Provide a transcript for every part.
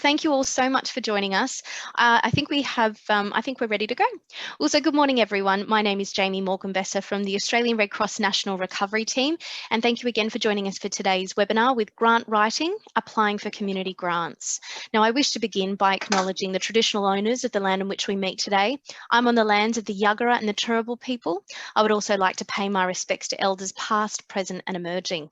thank you all so much for joining us. I think we're ready to go. Also, good morning, everyone. My name is Jamie Morgan-Besser from the Australian Red Cross National Recovery Team, and thank you again for joining us for today's webinar with Grant Writing, Applying for Community Grants. Now, I wish to begin by acknowledging the traditional owners of the land in which we meet today. I'm on the lands of the Yuggera and the Turrbal people. I would also like to pay my respects to elders past, present and emerging.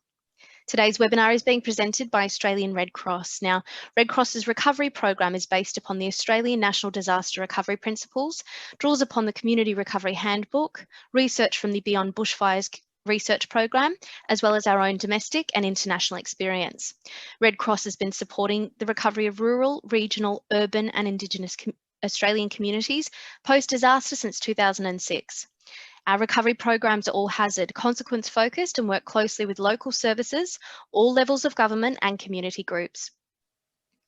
Today's webinar is being presented by Australian Red Cross. Now, Red Cross's recovery program is based upon the Australian National Disaster Recovery Principles, draws upon the Community Recovery Handbook, research from the Beyond Bushfires research program, as well as our own domestic and international experience. Red Cross has been supporting the recovery of rural, regional, urban and Indigenous Australian communities post-disaster since 2006. Our recovery programs are all hazard, consequence focused and work closely with local services, all levels of government and community groups.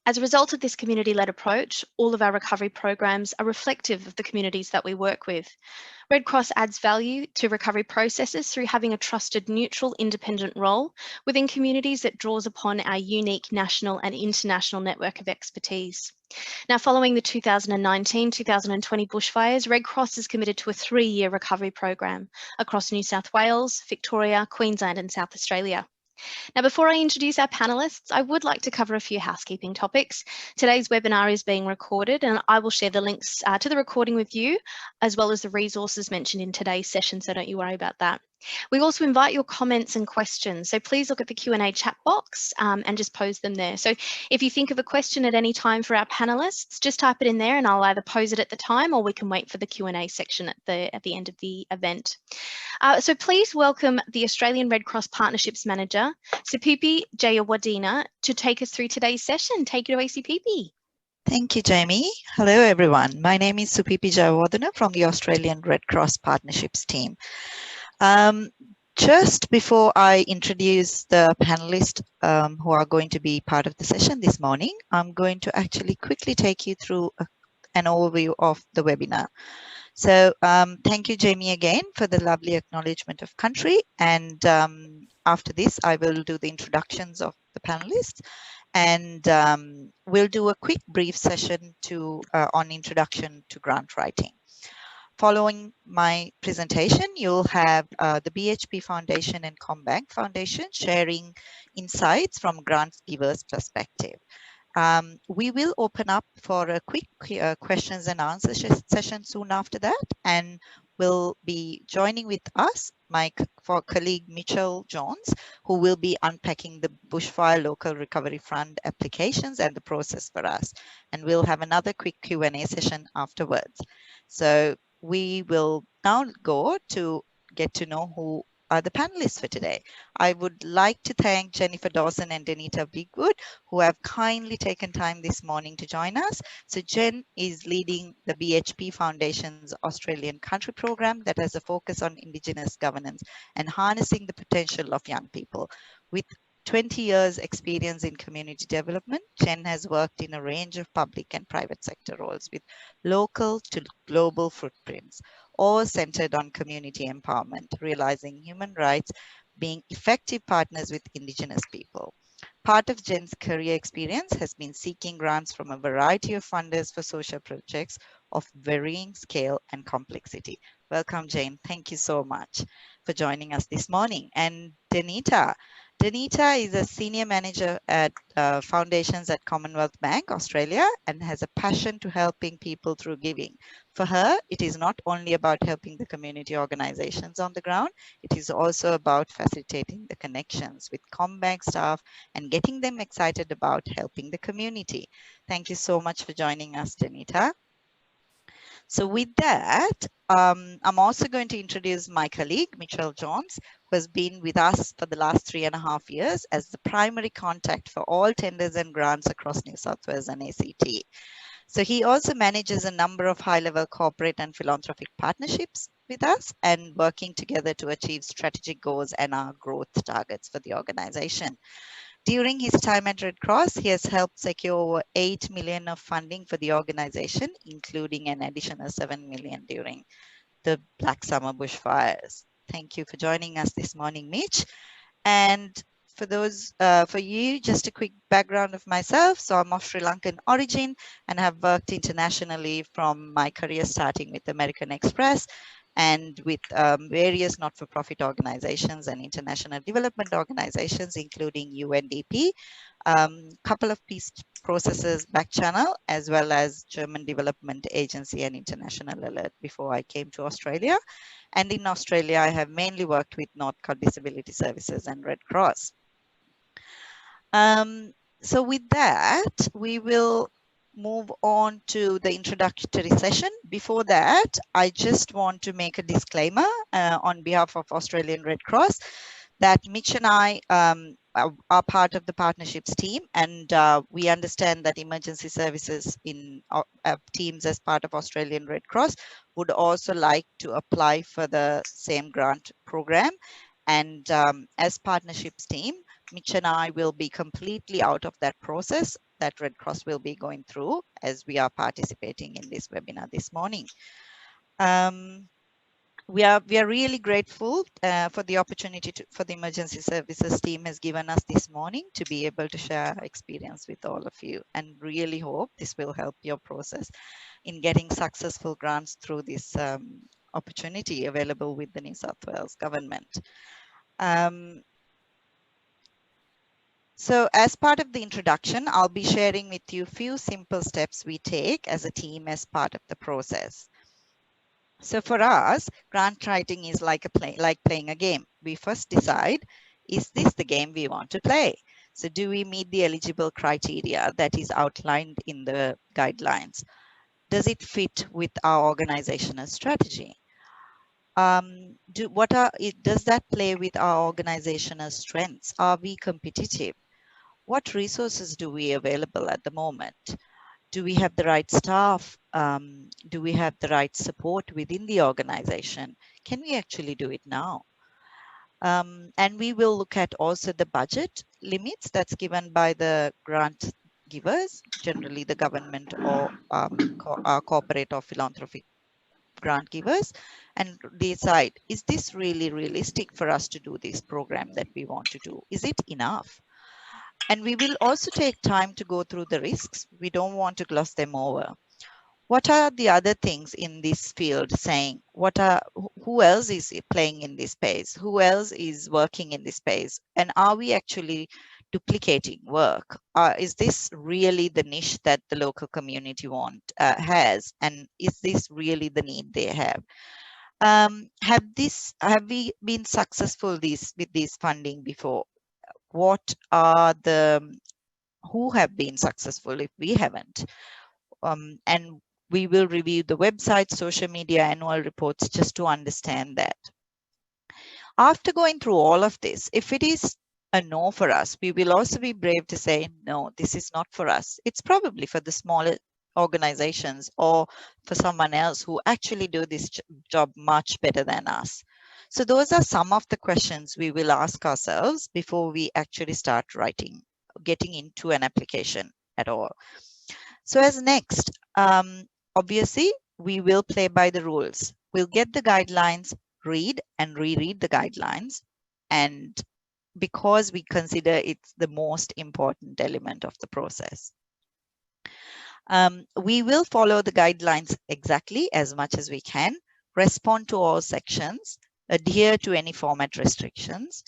As a result of this community-led approach, all of our recovery programs are reflective of the communities that we work with. Red Cross adds value to recovery processes through having a trusted, neutral, independent role within communities that draws upon our unique national and international network of expertise. Now, following the 2019-2020 bushfires, Red Cross is committed to a 3-year recovery program across New South Wales, Victoria, Queensland and South Australia. Now, before I introduce our panellists, I would like to cover a few housekeeping topics. Today's webinar is being recorded and I will share the links to the recording with you, as well as the resources mentioned in today's session, so don't you worry about that. We also invite your comments and questions, so please look at the Q&A chat box and just pose them there. So if you think of a question at any time for our panellists, just type it in there and I'll either pose it at the time or we can wait for the Q&A section at the end of the event. So please welcome the Australian Red Cross Partnerships Manager, Supipi Jayawadena, to take us through today's session. Take it away, Supipi. Thank you, Jamie. Hello, everyone. My name is Supipi Jayawadena from the Australian Red Cross Partnerships team. Just before I introduce the panelists who are going to be part of the session this morning, I'm going to actually quickly take you through an overview of the webinar. So thank you, Jamie, again for the lovely acknowledgement of country. And after this, I will do the introductions of the panelists. And we'll do a quick brief session on introduction to grant writing. Following my presentation, you'll have the BHP Foundation and CommBank Foundation sharing insights from grant givers' perspective. We will open up for a quick questions and answers session soon after that, and will be joining with us my colleague Mitchell Jones, who will be unpacking the Bushfire Local Recovery Fund applications and the process for us. And we'll have another quick Q&A session afterwards. So we will now go to get to know who are the panelists for today. I would like to thank Jennifer Dawson and Danita Bigwood, who have kindly taken time this morning to join us. So Jen is leading the BHP Foundation's Australian Country Program that has a focus on Indigenous governance and harnessing the potential of young people. With 20 years experience in community development, Jen has worked in a range of public and private sector roles with local to global footprints, all centered on community empowerment, realizing human rights, being effective partners with Indigenous people. Part of Jen's career experience has been seeking grants from a variety of funders for social projects of varying scale and complexity. Welcome, Jane. Thank you so much for joining us this morning. And Danita. Danita is a senior manager at foundations at Commonwealth Bank, Australia, and has a passion to helping people through giving. For her, it is not only about helping the community organizations on the ground, it is also about facilitating the connections with CommBank staff and getting them excited about helping the community. Thank you so much for joining us, Danita. So with that, I'm also going to introduce my colleague, Mitchell Jones, who has been with us for the last 3.5 years as the primary contact for all tenders and grants across New South Wales and ACT. So he also manages a number of high-level corporate and philanthropic partnerships with us and working together to achieve strategic goals and our growth targets for the organization. During his time at Red Cross, he has helped secure over 8 million of funding for the organization, including an additional 7 million during the Black Summer bushfires. Thank you for joining us this morning, Mitch. And For you, just a quick background of myself. So I'm of Sri Lankan origin and have worked internationally from my career starting with American Express and with various not-for-profit organizations and international development organizations, including UNDP, couple of peace processes back channel, as well as German Development Agency and International Alert before I came to Australia. And in Australia, I have mainly worked with Northcote Disability Services and Red Cross. So with that, we will move on to the introductory session. Before that, I just want to make a disclaimer on behalf of Australian Red Cross that Mitch and I are part of the partnerships team, and we understand that emergency services in teams as part of Australian Red Cross would also like to apply for the same grant program. And as partnerships team, Mitch and I will be completely out of that process that Red Cross will be going through as we are participating in this webinar this morning. We are really grateful for the opportunity for the emergency services team has given us this morning to be able to share experience with all of you, and really hope this will help your process in getting successful grants through this opportunity available with the New South Wales government. So as part of the introduction, I'll be sharing with you a few simple steps we take as a team as part of the process. So for us, grant writing is like playing a game. We first decide, is this the game we want to play? So do we meet the eligible criteria that is outlined in the guidelines? Does it fit with our organizational strategy? Does that play with our organizational strengths? Are we competitive? What resources do we available at the moment? Do we have the right staff? Do we have the right support within the organization? Can we actually do it now? And we will look at also the budget limits that's given by the grant givers, generally the government or corporate or philanthropic grant givers, and decide, is this really realistic for us to do this program that we want to do? Is it enough? And we will also take time to go through the risks. We don't want to gloss them over. What are the other things in this field saying? Who else is playing in this space? Who else is working in this space? And are we actually duplicating work? Is this really the niche that the local community has? And is this really the need they have? Have we been successful with this funding before? Who have been successful if we haven't? And we will review the website, social media, annual reports just to understand that. After going through all of this, if it is a no for us, we will also be brave to say, no, this is not for us. It's probably for the smaller organizations or for someone else who actually do this job much better than us. So those are some of the questions we will ask ourselves before we actually start getting into an application at all. So as next, obviously, we will play by the rules. We'll get the guidelines, read and reread the guidelines, and because we consider it's the most important element of the process. We will follow the guidelines exactly as much as we can, respond to all sections, adhere to any format restrictions.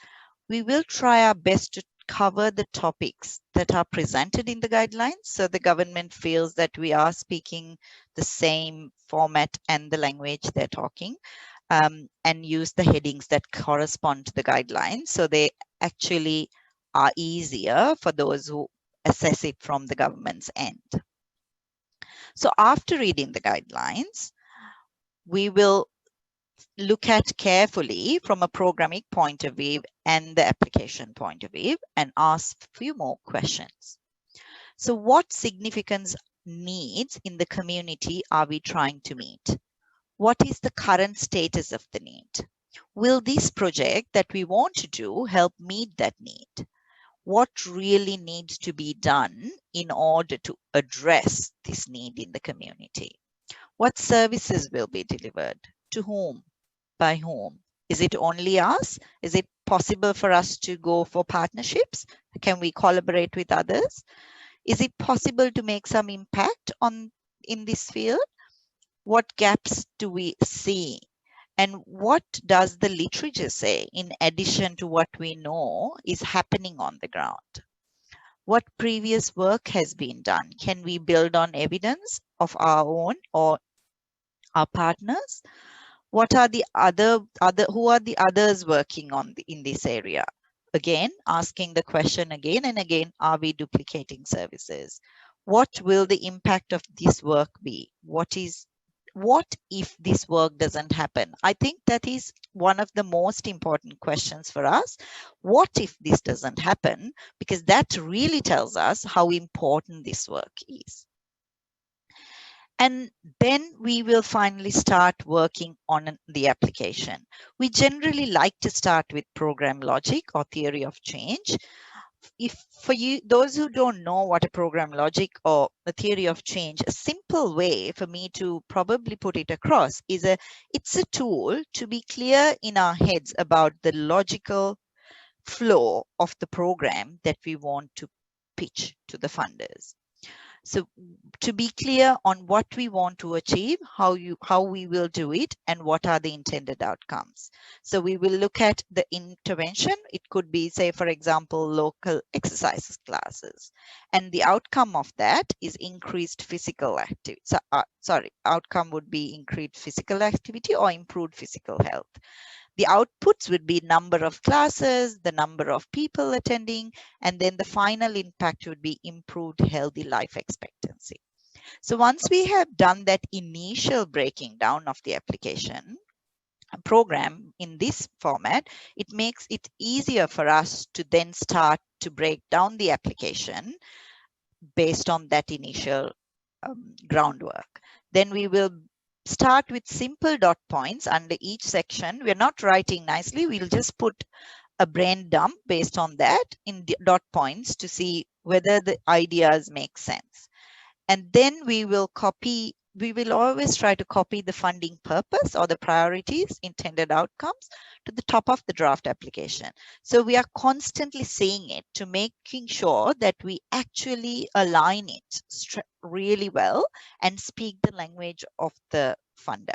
We will try our best to cover the topics that are presented in the guidelines, so the government feels that we are speaking the same format and the language they're talking, and use the headings that correspond to the guidelines, so they actually are easier for those who assess it from the government's end. So after reading the guidelines, we will look at carefully from a programming point of view and the application point of view and ask a few more questions. So what significance needs in the community are we trying to meet? What is the current status of the need? Will this project that we want to do help meet that need? What really needs to be done in order to address this need in the community? What services will be delivered? To whom? By whom? Is it only us? Is it possible for us to go for partnerships? Can we collaborate with others? Is it possible to make some impact in this field? What gaps do we see? And what does the literature say in addition to what we know is happening on the ground? What previous work has been done? Can we build on evidence of our own or our partners? What are the who are the others working on in this area? Again, asking the question again and again, are we duplicating services? What will the impact of this work be? What if this work doesn't happen? I think that is one of the most important questions for us. What if this doesn't happen? Because that really tells us how important this work is. And then we will finally start working on the application. We generally like to start with program logic or theory of change. If for you, those who don't know what a program logic or a theory of change, a simple way for me to probably put it across is it's a tool to be clear in our heads about the logical flow of the program that we want to pitch to the funders. So to be clear on what we want to achieve, how we will do it, and what are the intended outcomes. So we will look at the intervention. It could be, say, for example, local exercises classes. And the outcome of that is increased physical activity. Outcome would be increased physical activity or improved physical health. The outputs would be number of classes, the number of people attending, and then the final impact would be improved healthy life expectancy. So once we have done that initial breaking down of the application program in this format, it makes it easier for us to then start to break down the application based on that initial groundwork. Then we will start with simple dot points under each section. We're not writing nicely. We'll just put a brain dump based on that in dot points to see whether the ideas make sense. And then we will always try to copy the funding purpose or the priorities, intended outcomes to the top of the draft application. So we are constantly saying it to making sure that we actually align it really well and speak the language of the funder.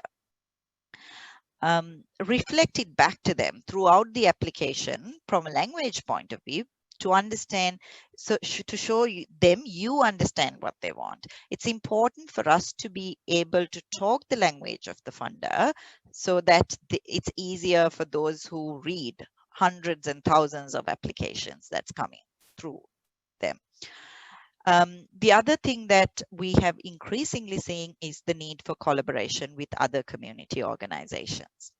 Reflect it back to them throughout the application from a language point of view to understand, so to show them you understand what they want. It's important for us to be able to talk the language of the funder so that it's easier for those who read hundreds and thousands of applications that's coming through them. The other thing that we have increasingly seen is the need for collaboration with other community organizations.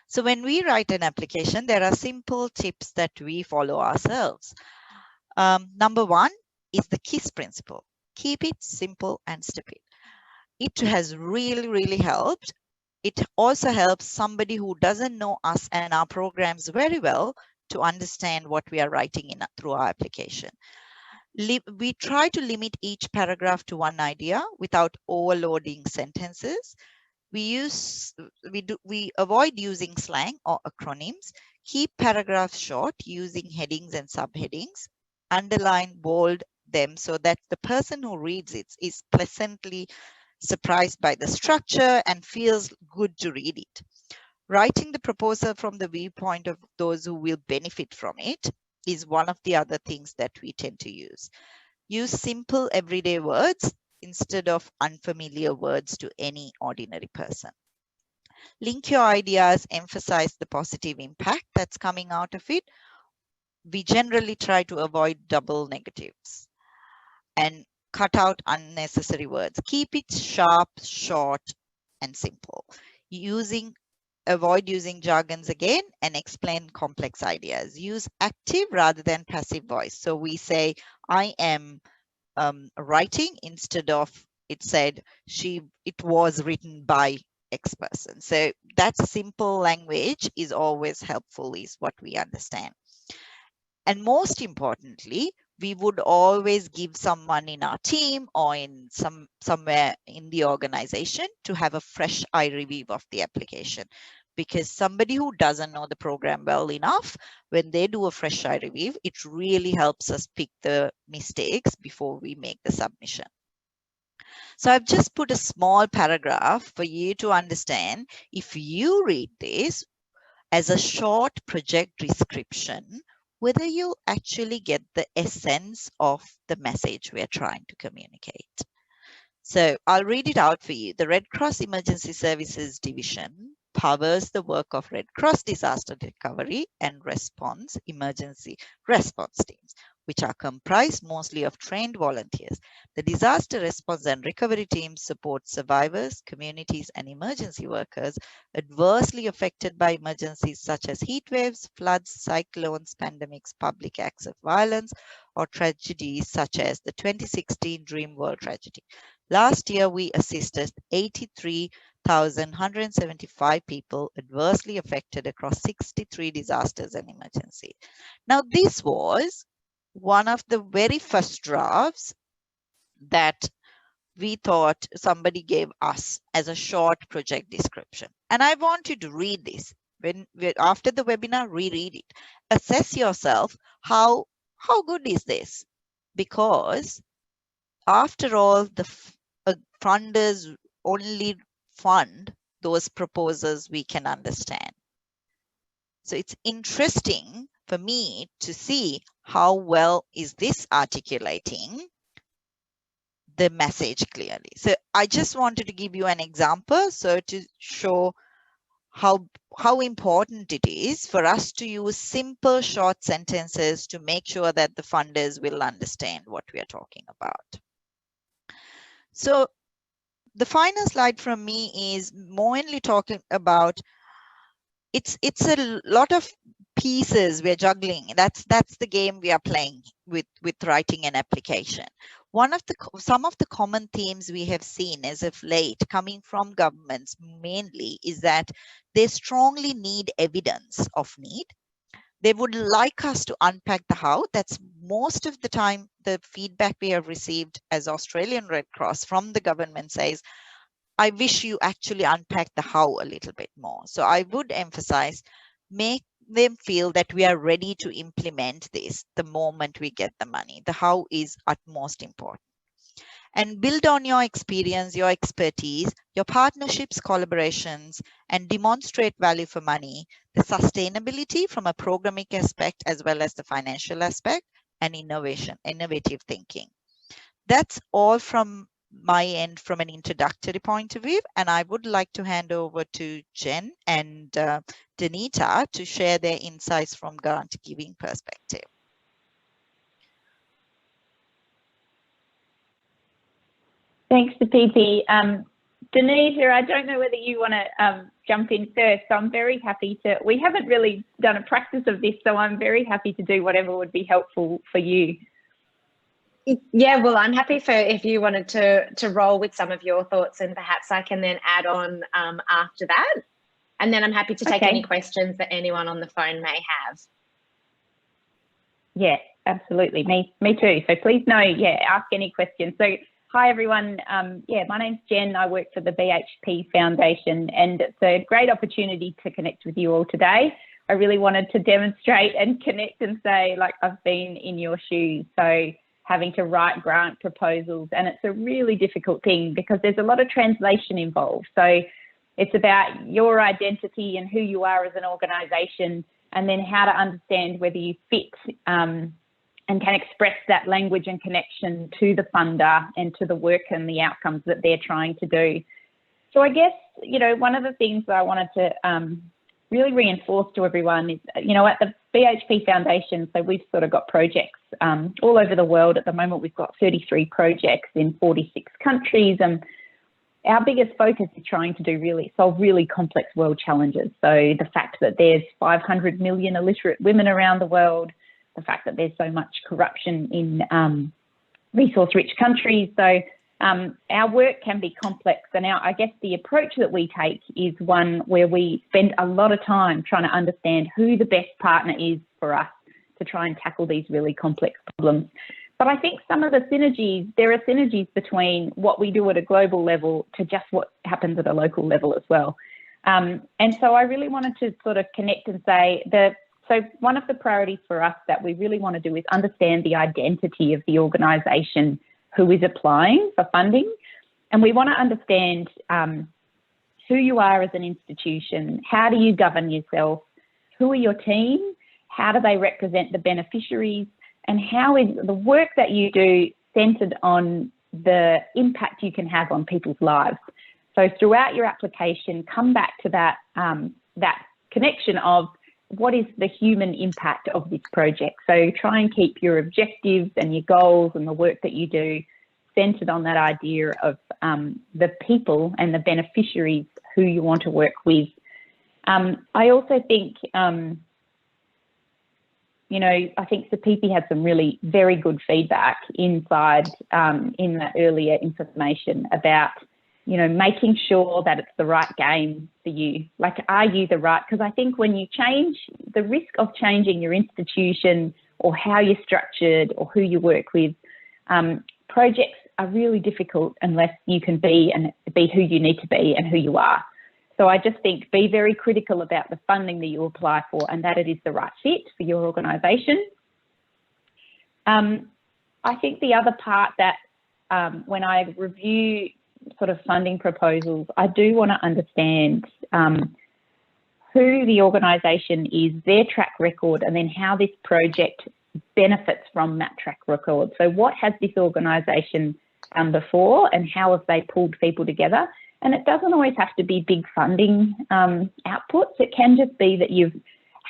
So when we write an application, there are simple tips that we follow ourselves. Number one is the KISS principle. Keep it simple and stupid. It has really, really helped. It also helps somebody who doesn't know us and our programs very well to understand what we are writing through our application. We try to limit each paragraph to one idea without overloading sentences. We avoid using slang or acronyms. Keep paragraphs short using headings and subheadings. Underline, bold them so that the person who reads it is pleasantly surprised by the structure and feels good to read it. Writing the proposal from the viewpoint of those who will benefit from it is one of the other things that we tend to use. Use simple everyday words instead of unfamiliar words to any ordinary person. Link your ideas, emphasize the positive impact that's coming out of it. We generally try to avoid double negatives and cut out unnecessary words. Keep it sharp, short, and simple. Avoid using jargons again and explain complex ideas. Use active rather than passive voice. So we say, I am writing instead of it said it was written by X person. So that simple language is always helpful, is what we understand. And most importantly, we would always give someone in our team or in somewhere in the organization to have a fresh eye review of the application. because somebody who doesn't know the program well enough, when they do a fresh eye review, it really helps us pick the mistakes before we make the submission. So I've just put a small paragraph for you to understand. If you read this as a short project description, whether you actually get the essence of the message we're trying to communicate. So I'll read it out for you. The Red Cross Emergency Services Division powers the work of Red Cross disaster recovery and response emergency response teams, which are comprised mostly of trained volunteers. The disaster response and recovery teams support survivors, communities, and emergency workers adversely affected by emergencies such as heat waves, floods, cyclones, pandemics, public acts of violence, or tragedies such as the 2016 Dreamworld tragedy. Last year, we assisted 83,175 people adversely affected across 63 disasters and emergencies. Now, this was one of the very first drafts that we thought somebody gave us as a short project description. And I want you to read this. After the webinar, reread it. Assess yourself, how good is this? Because after all, the funders only fund those proposals we can understand. So it's interesting for me to see how well is this articulating the message clearly. So I just wanted to give you an example, so to show how important it is for us to use simple short sentences to make sure that the funders will understand what we are talking about. So the final slide from me is mainly talking about it's a lot of pieces we're juggling. That's the game we are playing with writing an application. Some of the common themes we have seen as of late coming from governments mainly is that they strongly need evidence of need. They would like us to unpack the how. That's most of the time the feedback we have received as Australian Red Cross from the government says, I wish you actually unpack the how a little bit more. So I would emphasize, make them feel that we are ready to implement this the moment we get the money. The how is utmost important. And build on your experience, your expertise, your partnerships, collaborations, and demonstrate value for money, the sustainability from a programmatic aspect as well as the financial aspect, and innovative thinking. That's all from my end from an introductory point of view, and I would like to hand over to Jen and Danita to share their insights from grant giving perspective. Thanks to Phoebe. Danita, I don't know whether you want to jump in first. So I'm very happy to, we haven't really done a practice of this, so I'm very happy to do whatever would be helpful for you. Yeah, well, I'm happy for if you wanted to roll with some of your thoughts, and perhaps I can then add on after that. And then I'm happy to take any questions that anyone on the phone may have. Yeah, absolutely. Me too. So please ask any questions. So hi, everyone. My name's Jen. I work for the BHP Foundation, and it's a great opportunity to connect with you all today. I really wanted to demonstrate and connect and say, like, I've been in your shoes. So having to write grant proposals, and it's a really difficult thing because there's a lot of translation involved. So it's about your identity and who you are as an organisation, and then how to understand whether you fit and can express that language and connection to the funder and to the work and the outcomes that they're trying to do. So I guess, one of the things that I wanted to really reinforce to everyone is, at the BHP Foundation, so we've sort of got projects all over the world. At the moment, we've got 33 projects in 46 countries, and our biggest focus is trying to solve really complex world challenges. So the fact that there's 500 million illiterate women around the world, the fact that there's so much corruption in resource-rich countries. So our work can be complex, and I guess the approach that we take is one where we spend a lot of time trying to understand who the best partner is for us to try and tackle these really complex problems. But I think some of the synergies, there are synergies between what we do at a global level to just what happens at a local level as well. And so I really wanted to sort of connect and say that, so one of the priorities for us that we really want to do is understand the identity of the organisation who is applying for funding. And we want to understand who you are as an institution, how do you govern yourself, who are your team, how do they represent the beneficiaries, and how is the work that you do centred on the impact you can have on people's lives. So throughout your application, come back to that, that connection of what is the human impact of this project. So try and keep your objectives and your goals and the work that you do centred on that idea of the people and the beneficiaries who you want to work with. I also think, you know, I think Sapipi had some really very good feedback inside in the earlier information about, you know, making sure that it's the right game for you. Like, are you the right? Because I think when you change, the risk of changing your institution or how you're structured or who you work with, projects are really difficult unless you can be who you need to be and who you are. So I just think be very critical about the funding that you apply for and that it is the right fit for your organisation. I think the other part that when I review sort of funding proposals, I do want to understand who the organisation is, their track record, and then how this project benefits from that track record. So what has this organisation done before and how have they pulled people together? And it doesn't always have to be big funding outputs. It can just be that you've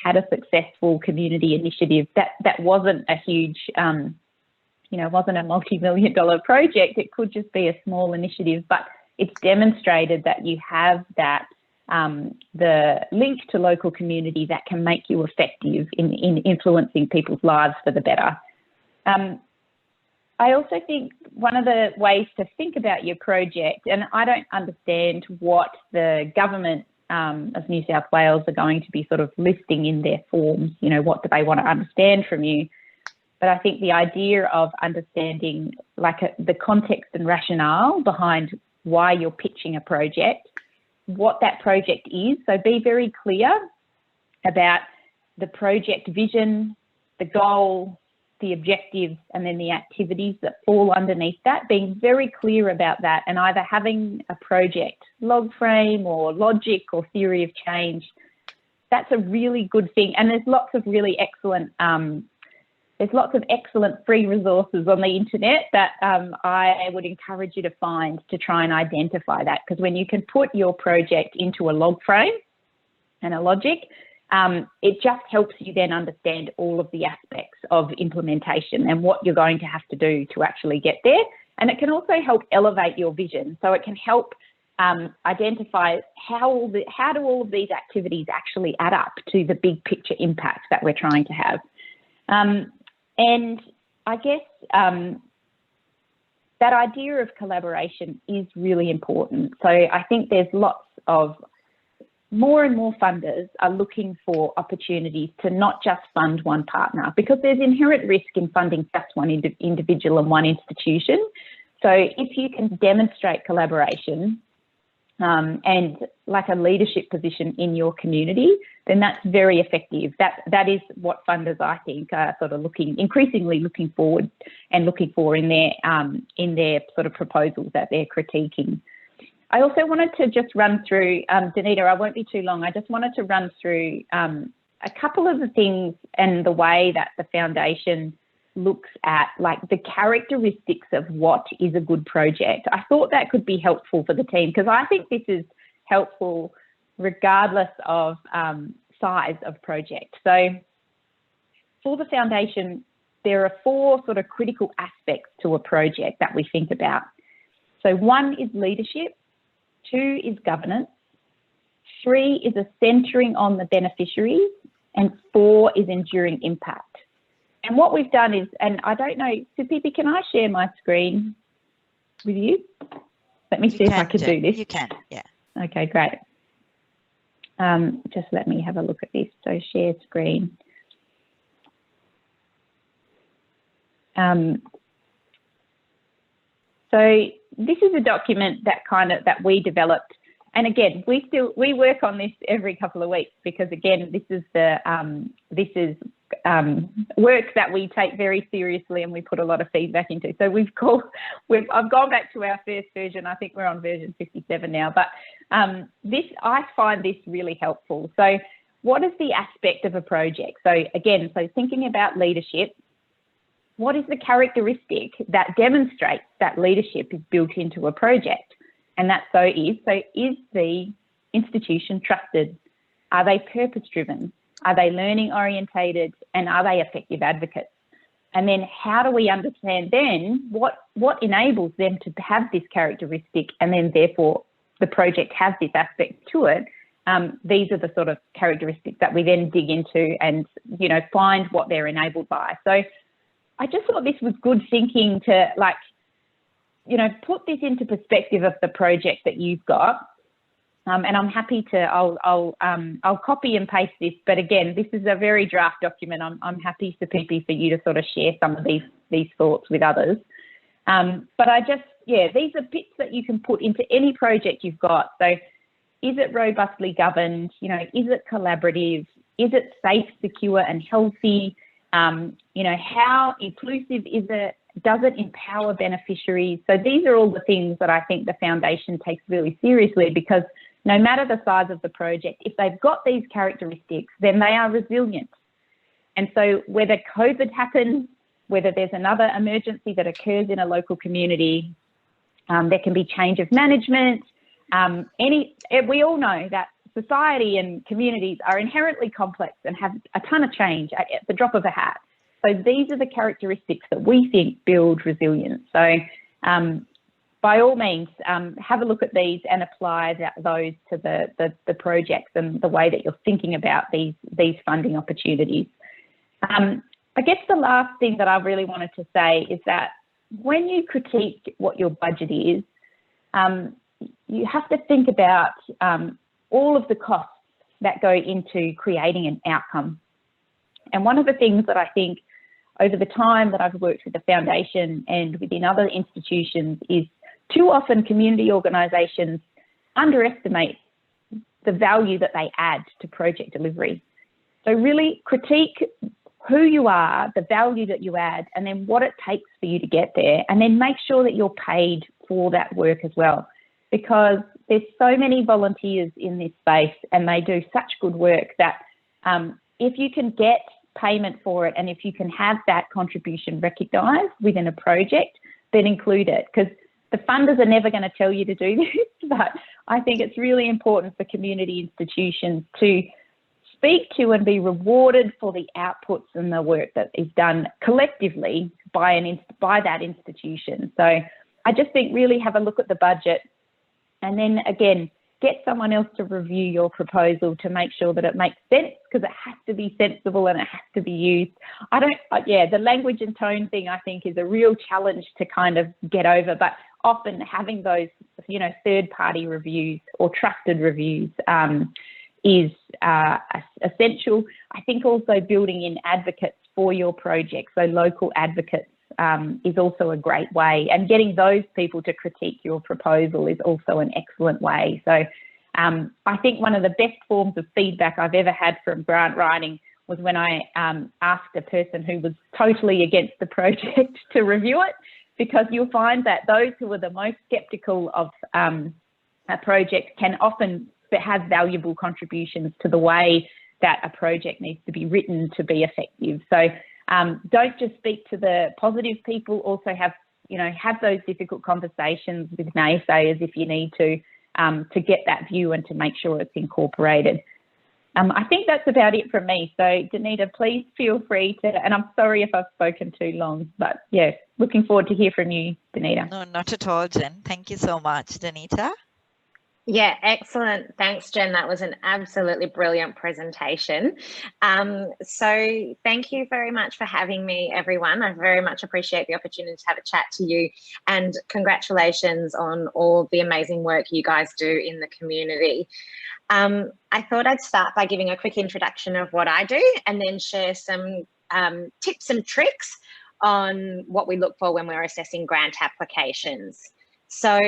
had a successful community initiative that wasn't a huge, you know, wasn't a multi-million-dollar project. It could just be a small initiative, but it's demonstrated that you have that the link to local community that can make you effective in influencing people's lives for the better. I also think one of the ways to think about your project, and I don't understand what the government of New South Wales are going to be sort of listing in their forms, you know, what do they want to understand from you? But I think the idea of understanding like the context and rationale behind why you're pitching a project, what that project is. So be very clear about the project vision, the goal, the objectives, and then the activities that fall underneath that, being very clear about that, and either having a project log frame or logic or theory of change. That's a really good thing. And there's lots of really excellent free resources on the internet that I would encourage you to find to try and identify that, because when you can put your project into a log frame and a logic, it just helps you then understand all of the aspects of implementation and what you're going to have to do to actually get there. And it can also help elevate your vision. So it can help identify how do all of these activities actually add up to the big picture impact that we're trying to have. And I guess that idea of collaboration is really important. So I think there's lots of more and more funders are looking for opportunities to not just fund one partner, because there's inherent risk in funding just one individual and one institution. So if you can demonstrate collaboration and like a leadership position in your community, then that's very effective. That is what funders, I think, are sort of increasingly looking forward and looking for in their sort of proposals that they're critiquing. I also wanted to just run through, Danita, I won't be too long. I just wanted to run through a couple of the things and the way that the foundation looks at like the characteristics of what is a good project. I thought that could be helpful for the team, because I think this is helpful regardless of size of project. So for the foundation, there are 4 sort of critical aspects to a project that we think about. So 1 is leadership, 2 is governance, 3 is a centering on the beneficiaries, and 4 is enduring impact. And what we've done is, and I don't know, Sapipi, can I share my screen with you? Let me see if I can do this. You can, yeah. Okay, great. Just let me have a look at this. So share screen. So this is a document that we developed and again, we work on this every couple of weeks, because again, this is work that we take very seriously and we put a lot of feedback into. So I've gone back to our first version. I think we're on version 57 now, but I find this really helpful. So what is the aspect of a project? So again, thinking about leadership, what is the characteristic that demonstrates that leadership is built into a project? And that is the institution trusted? Are they purpose-driven? Are they learning-orientated? And are they effective advocates? And then how do we understand then what enables them to have this characteristic, and then therefore the project has this aspect to it? These are the sort of characteristics that we then dig into and, find what they're enabled by. So I just thought this was good thinking to, put this into perspective of the project that you've got. And I'm happy to, I'll copy and paste this, but again, this is a very draft document. I'm happy for you to sort of share some of these thoughts with others. But these are bits that you can put into any project you've got. So is it robustly governed? Is it collaborative? Is it safe, secure and healthy? How inclusive is it? Does it empower beneficiaries? So these are all the things that I think the foundation takes really seriously, because no matter the size of the project, if they've got these characteristics, then they are resilient. And so whether COVID happens, whether there's another emergency that occurs in a local community, there can be change of management. We all know that society and communities are inherently complex and have a ton of change at the drop of a hat. So these are the characteristics that we think build resilience. So by all means, have a look at these and apply those to the projects and the way that you're thinking about these funding opportunities. I guess the last thing that I really wanted to say is that when you critique what your budget is, you have to think about all of the costs that go into creating an outcome. And one of the things that I think over the time that I've worked with the foundation and within other institutions is too often community organisations underestimate the value that they add to project delivery. So really critique who you are, the value that you add, and then what it takes for you to get there, and then make sure that you're paid for that work as well. Because there's so many volunteers in this space and they do such good work that if you can get payment for it and if you can have that contribution recognised within a project, then include it. Because the funders are never going to tell you to do this, but I think it's really important for community institutions to speak to and be rewarded for the outputs and the work that is done collectively by that institution. So I just think really have a look at the budget, and then again, get someone else to review your proposal to make sure that it makes sense, because it has to be sensible and it has to be used. The language and tone thing I think is a real challenge to kind of get over, but often having those, third-party reviews or trusted reviews is essential. I think also building in advocates for your project, so local advocates, is also a great way, and getting those people to critique your proposal is also an excellent way. So I think one of the best forms of feedback I've ever had from grant writing was when I asked a person who was totally against the project to review it, because you'll find that those who are the most sceptical of a project can often have valuable contributions to the way that a project needs to be written to be effective. So don't just speak to the positive people, also have those difficult conversations with naysayers if you need to get that view and to make sure it's incorporated. I think that's about it from me. So Danita, please feel free to, and I'm sorry if I've spoken too long, but yeah, looking forward to hear from you, Danita. No, not at all, Jen. Thank you so much, Danita. Yeah, excellent. Thanks, Jen. That was an absolutely brilliant presentation. So thank you very much for having me, everyone. I very much appreciate the opportunity to have a chat to you, and congratulations on all the amazing work you guys do in the community. I thought I'd start by giving a quick introduction of what I do and then share some tips and tricks on what we look for when we're assessing grant applications. So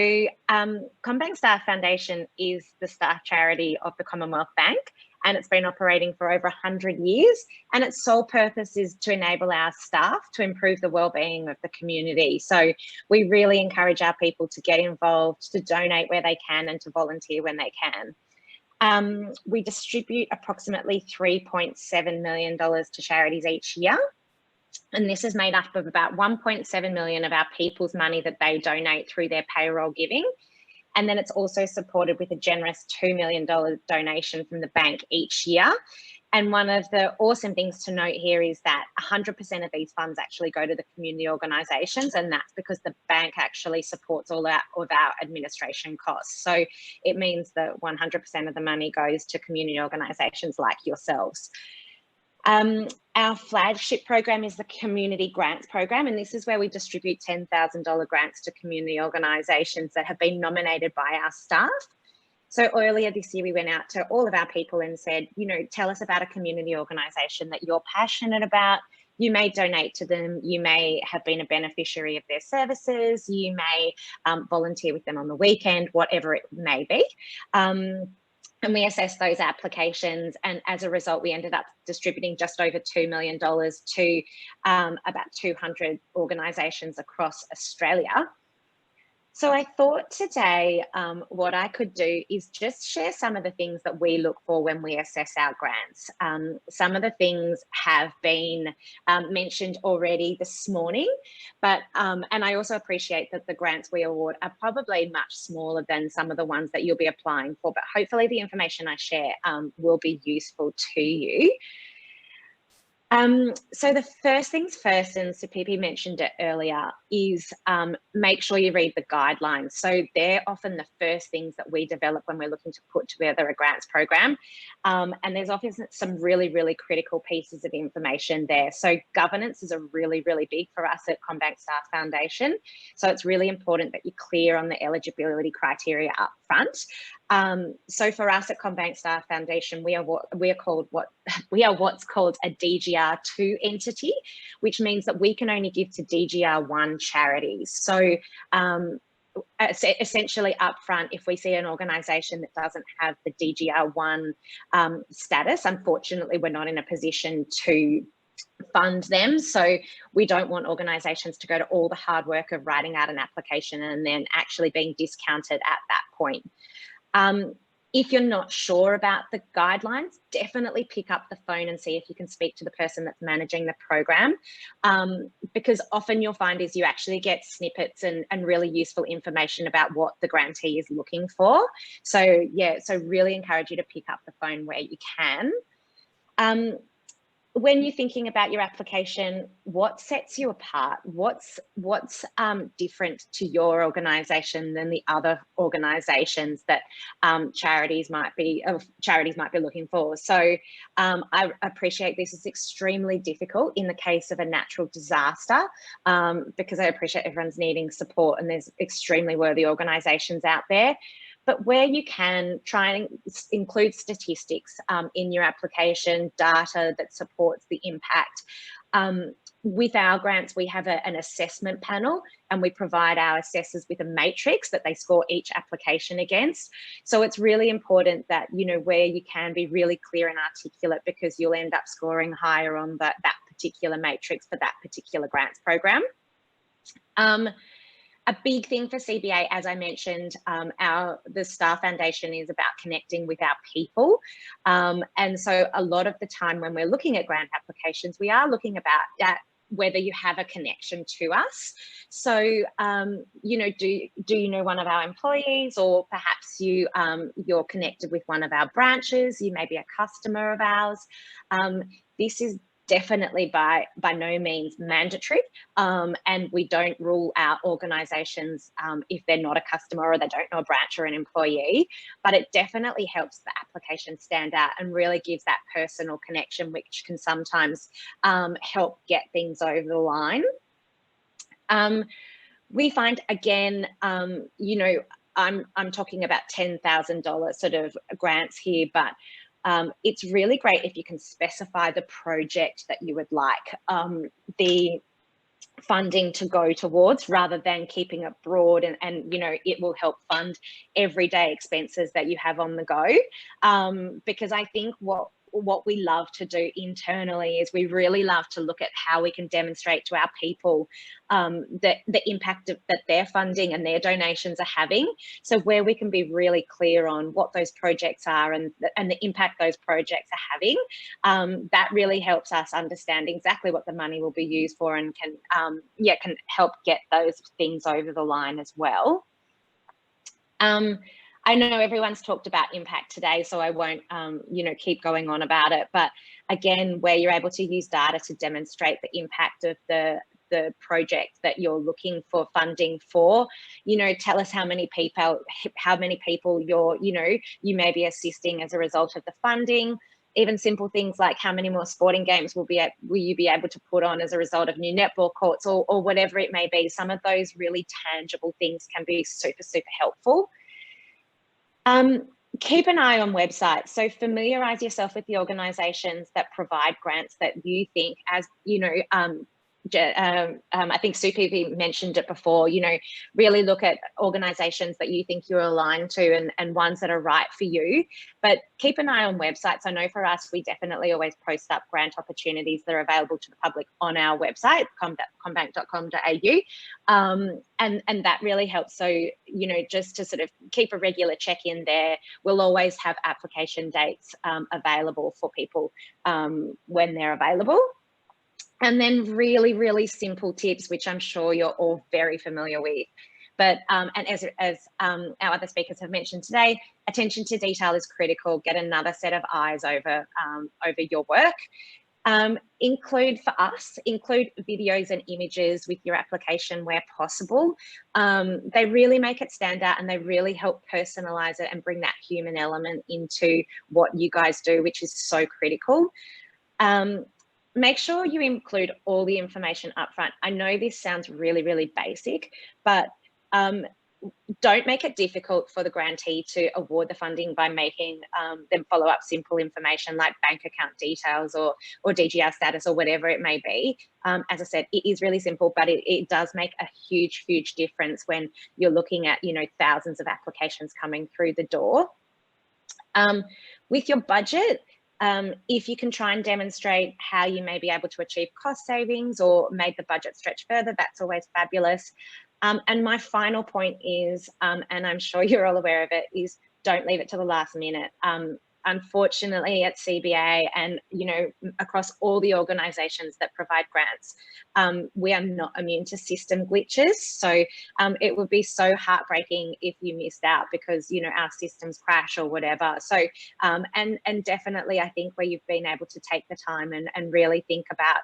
CommBank Staff Foundation is the staff charity of the Commonwealth Bank, and it's been operating for over 100 years. And its sole purpose is to enable our staff to improve the wellbeing of the community. So we really encourage our people to get involved, to donate where they can, and to volunteer when they can. We distribute approximately $3.7 million to charities each year. And this is made up of about 1.7 million of our people's money that they donate through their payroll giving. And then it's also supported with a generous $2 million donation from the bank each year. And one of the awesome things to note here is that 100% of these funds actually go to the community organisations, and that's because the bank actually supports all of our administration costs. So it means that 100% of the money goes to community organisations like yourselves. Our flagship program is the Community Grants Program, and this is where we distribute $10,000 grants to community organisations that have been nominated by our staff. So earlier this year, we went out to all of our people and said, you know, tell us about a community organisation that you're passionate about. You may donate to them, you may have been a beneficiary of their services, you may volunteer with them on the weekend, whatever it may be. And we assessed those applications, and as a result, we ended up distributing just over $2 million to about 200 organisations across Australia. So I thought today what I could do is just share some of the things that we look for when we assess our grants. Some of the things have been mentioned already this morning, but and I also appreciate that the grants we award are probably much smaller than some of the ones that you'll be applying for, but hopefully the information I share will be useful to you. So the first things first, and Supipi mentioned it earlier, is make sure you read the guidelines. So they're often the first things that we develop when we're looking to put together a grants program. And there's often some really, really critical pieces of information there. So governance is a really, really big for us at CommBank Staff Foundation. So it's really important that you're clear on the eligibility criteria up front. So for us at CommBank Staff Foundation, we are what's called a DGR2 entity, which means that we can only give to DGR1 charities. So essentially upfront, if we see an organisation that doesn't have the DGR1 status, unfortunately, we're not in a position to fund them. So we don't want organisations to go to all the hard work of writing out an application and then actually being discounted at that point. If you're not sure about the guidelines, definitely pick up the phone and see if you can speak to the person that's managing the program, because often you'll find is you actually get snippets and really useful information about what the grantee is looking for. So yeah, so really encourage you to pick up the phone where you can. When you're thinking about your application, what sets you apart? What's different to your organisation than the other organisations that charities might be looking for? So I appreciate this is extremely difficult in the case of a natural disaster, because I appreciate everyone's needing support and there's extremely worthy organisations out there. But where you can, try and include statistics in your application, data that supports the impact. With our grants, we have an assessment panel, and we provide our assessors with a matrix that they score each application against. So it's really important that, you know, where you can be really clear and articulate, because you'll end up scoring higher on that particular matrix for that particular grants program. A big thing for CBA, as I mentioned, the Staff Foundation is about connecting with our people. And so a lot of the time when we're looking at grant applications, we are looking at whether you have a connection to us. So, you know, do you know one of our employees, or perhaps you're connected with one of our branches, you may be a customer of ours. This is definitely by no means mandatory, and we don't rule out organisations if they're not a customer or they don't know a branch or an employee, but it definitely helps the application stand out and really gives that personal connection, which can sometimes help get things over the line. We find, again, you know, I'm talking about $10,000 sort of grants here, but it's really great if you can specify the project that you would like. funding to go towards, rather than keeping it broad and you know, it will help fund everyday expenses that you have on the go. Because I think what we love to do internally is we really love to look at how we can demonstrate to our people the impact that their funding and their donations are having. So where we can be really clear on what those projects are and the impact those projects are having, that really helps us understand exactly what the money will be used for, and can help get those things over the line as well. I know everyone's talked about impact today, so I won't, you know, keep going on about it. But again, where you're able to use data to demonstrate the impact of the project that you're looking for funding for, you know, tell us how many people you're, you know, you may be assisting as a result of the funding. Even simple things like how many more sporting games will you be able to put on as a result of new netball courts, or whatever it may be. Some of those really tangible things can be super, super helpful. Keep an eye on websites. So familiarise yourself with the organisations that provide grants that you think, as you know, I think Supi mentioned it before, you know, really look at organisations that you think you're aligned to and ones that are right for you. But keep an eye on websites. I know for us, we definitely always post up grant opportunities that are available to the public on our website, combank.com.au. And that really helps. So, you know, just to sort of keep a regular check-in there, we'll always have application dates available for people when they're available. And then really, really simple tips, which I'm sure you're all very familiar with. But, and as our other speakers have mentioned today, attention to detail is critical. Get another set of eyes over your work. Include videos and images with your application where possible. They really make it stand out, and they really help personalize it and bring that human element into what you guys do, which is so critical. Make sure you include all the information up front. I know this sounds really, really basic, but don't make it difficult for the grantee to award the funding by making them follow up simple information like bank account details or DGR status or whatever it may be. As I said, it is really simple, but it does make a huge, huge difference when you're looking at, you know, thousands of applications coming through the door. With your budget, if you can try and demonstrate how you may be able to achieve cost savings or make the budget stretch further, that's always fabulous. And my final point is, and I'm sure you're all aware of it, is don't leave it to the last minute. Unfortunately, at CBA and, you know, across all the organisations that provide grants, we are not immune to system glitches. So it would be so heartbreaking if you missed out because, you know, our systems crash or whatever. So, and definitely, I think where you've been able to take the time and really think about,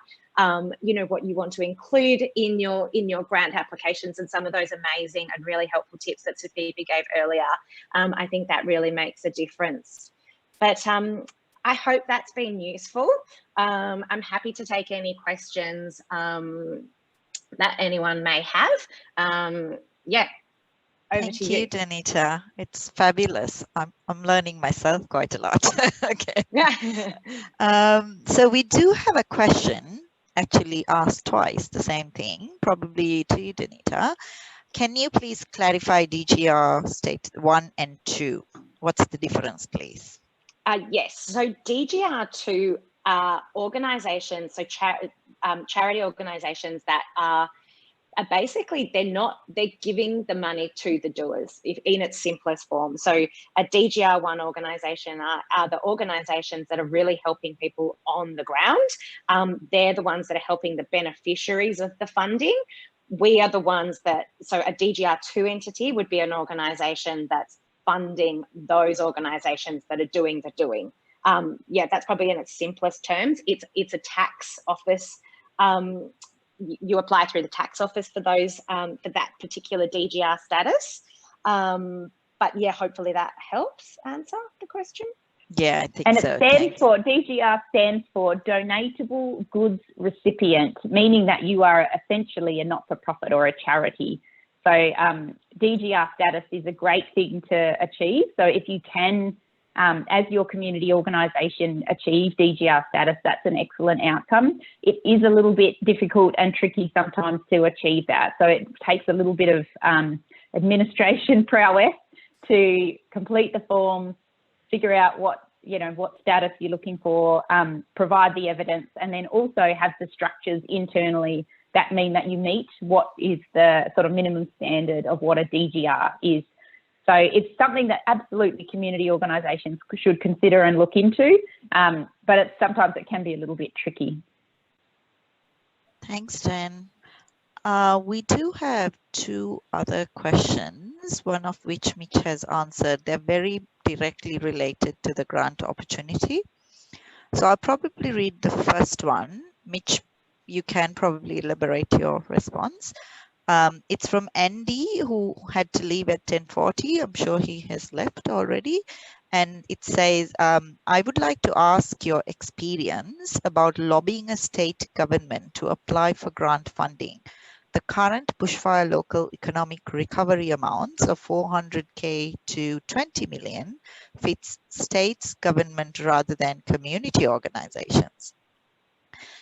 you know, what you want to include in your grant applications, and some of those amazing and really helpful tips that Sophie gave earlier, I think that really makes a difference. But I hope that's been useful. I'm happy to take any questions that anyone may have. Yeah, over to you. Thank you, Danita. It's fabulous. I'm learning myself quite a lot. Okay. Yeah. So we do have a question actually asked twice, the same thing, probably to you, Danita. Can you please clarify DGR state 1 and 2? What's the difference, please? Yes, so DGR2 are organisations, so charity organisations that are basically they're giving the money to the doers in its simplest form. So a DGR1 organisation are the organisations that are really helping people on the ground. They're the ones that are helping the beneficiaries of the funding. We are the ones that, so a DGR2 entity would be an organisation that's funding those organisations that are doing the doing. Yeah, that's probably in its simplest terms. It's a tax office. You apply through the tax office for those for that particular DGR status. But yeah, hopefully that helps answer the question. Yeah, I think and so. And it stands for, DGR stands for Donatable Goods Recipient, meaning that you are essentially a not-for-profit or a charity. So DGR status is a great thing to achieve. So if you can as your community organisation achieve DGR status, that's an excellent outcome. It is a little bit difficult and tricky sometimes to achieve that. So it takes a little bit of administration prowess to complete the forms, figure out what status you're looking for, provide the evidence, and then also have the structures internally that mean that you meet what is the sort of minimum standard of what a DGR is. So it's something that absolutely community organisations should consider and look into, but sometimes it can be a little bit tricky. Thanks, Jen. We do have two other questions, one of which Mitch has answered. They're very directly related to the grant opportunity. So I'll probably read the first one. Mitch, you can probably elaborate your response. It's from Andy, who had to leave at 10:40. I'm sure he has left already. And it says, I would like to ask your experience about lobbying a state government to apply for grant funding. The current bushfire local economic recovery amounts of 400K to 20 million fits states government rather than community organizations.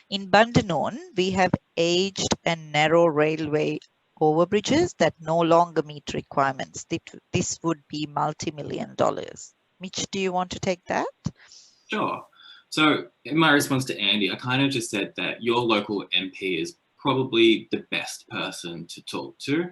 In Bandanoon, we have aged and narrow railway overbridges that no longer meet requirements. This would be multi-million dollars. Mitch, do you want to take that? Sure. So in my response to Andy, I kind of just said that your local MP is probably the best person to talk to.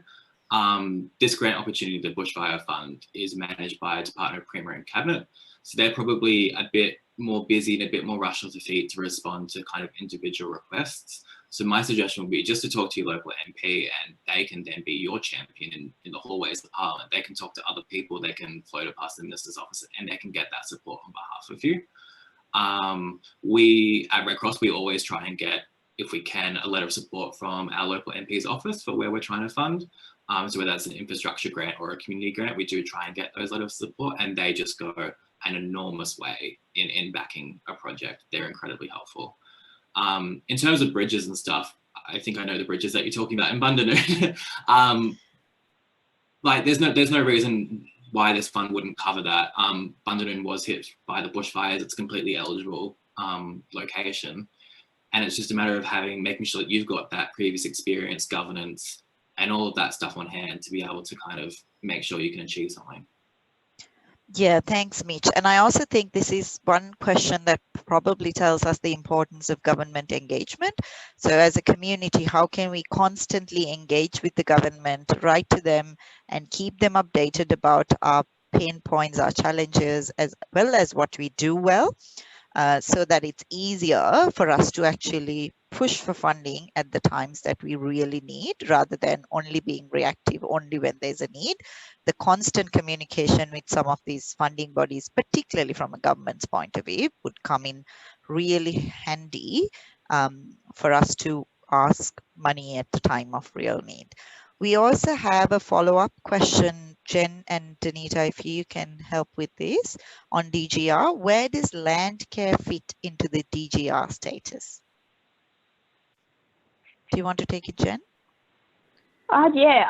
This grant opportunity, the Bushfire Fund, is managed by a Department of Premier and Cabinet. So they're probably a bit more busy and a bit more rushed off the feet to respond to kind of individual requests. So my suggestion would be just to talk to your local MP, and they can then be your champion in the hallways of Parliament. They can talk to other people, they can float it past the Minister's office, and they can get that support on behalf of you. We at Red Cross, we always try and get, if we can, a letter of support from our local MP's office for where we're trying to fund. So whether that's an infrastructure grant or a community grant, we do try and get those letters of support, and they just go an enormous way in backing a project. They're incredibly helpful. In terms of bridges and stuff, I think I know the bridges that you're talking about in Bandanoon. Like there's no reason why this fund wouldn't cover that. Bandanoon was hit by the bushfires. It's a completely eligible location. And it's just a matter of making sure that you've got that previous experience, governance, and all of that stuff on hand to be able to kind of make sure you can achieve something. Yeah, thanks, Mitch. And I also think this is one question that probably tells us the importance of government engagement. So as a community, how can we constantly engage with the government, write to them, and keep them updated about our pain points, our challenges, as well as what we do well, so that it's easier for us to actually push for funding at the times that we really need, rather than only being reactive only when there's a need. The constant communication with some of these funding bodies, particularly from a government's point of view, would come in really handy for us to ask money at the time of real need. We also have a follow-up question, Jen and Danita, if you can help with this, on DGR. Where does land care fit into the DGR status? Do you want to take it, Jen? Yeah,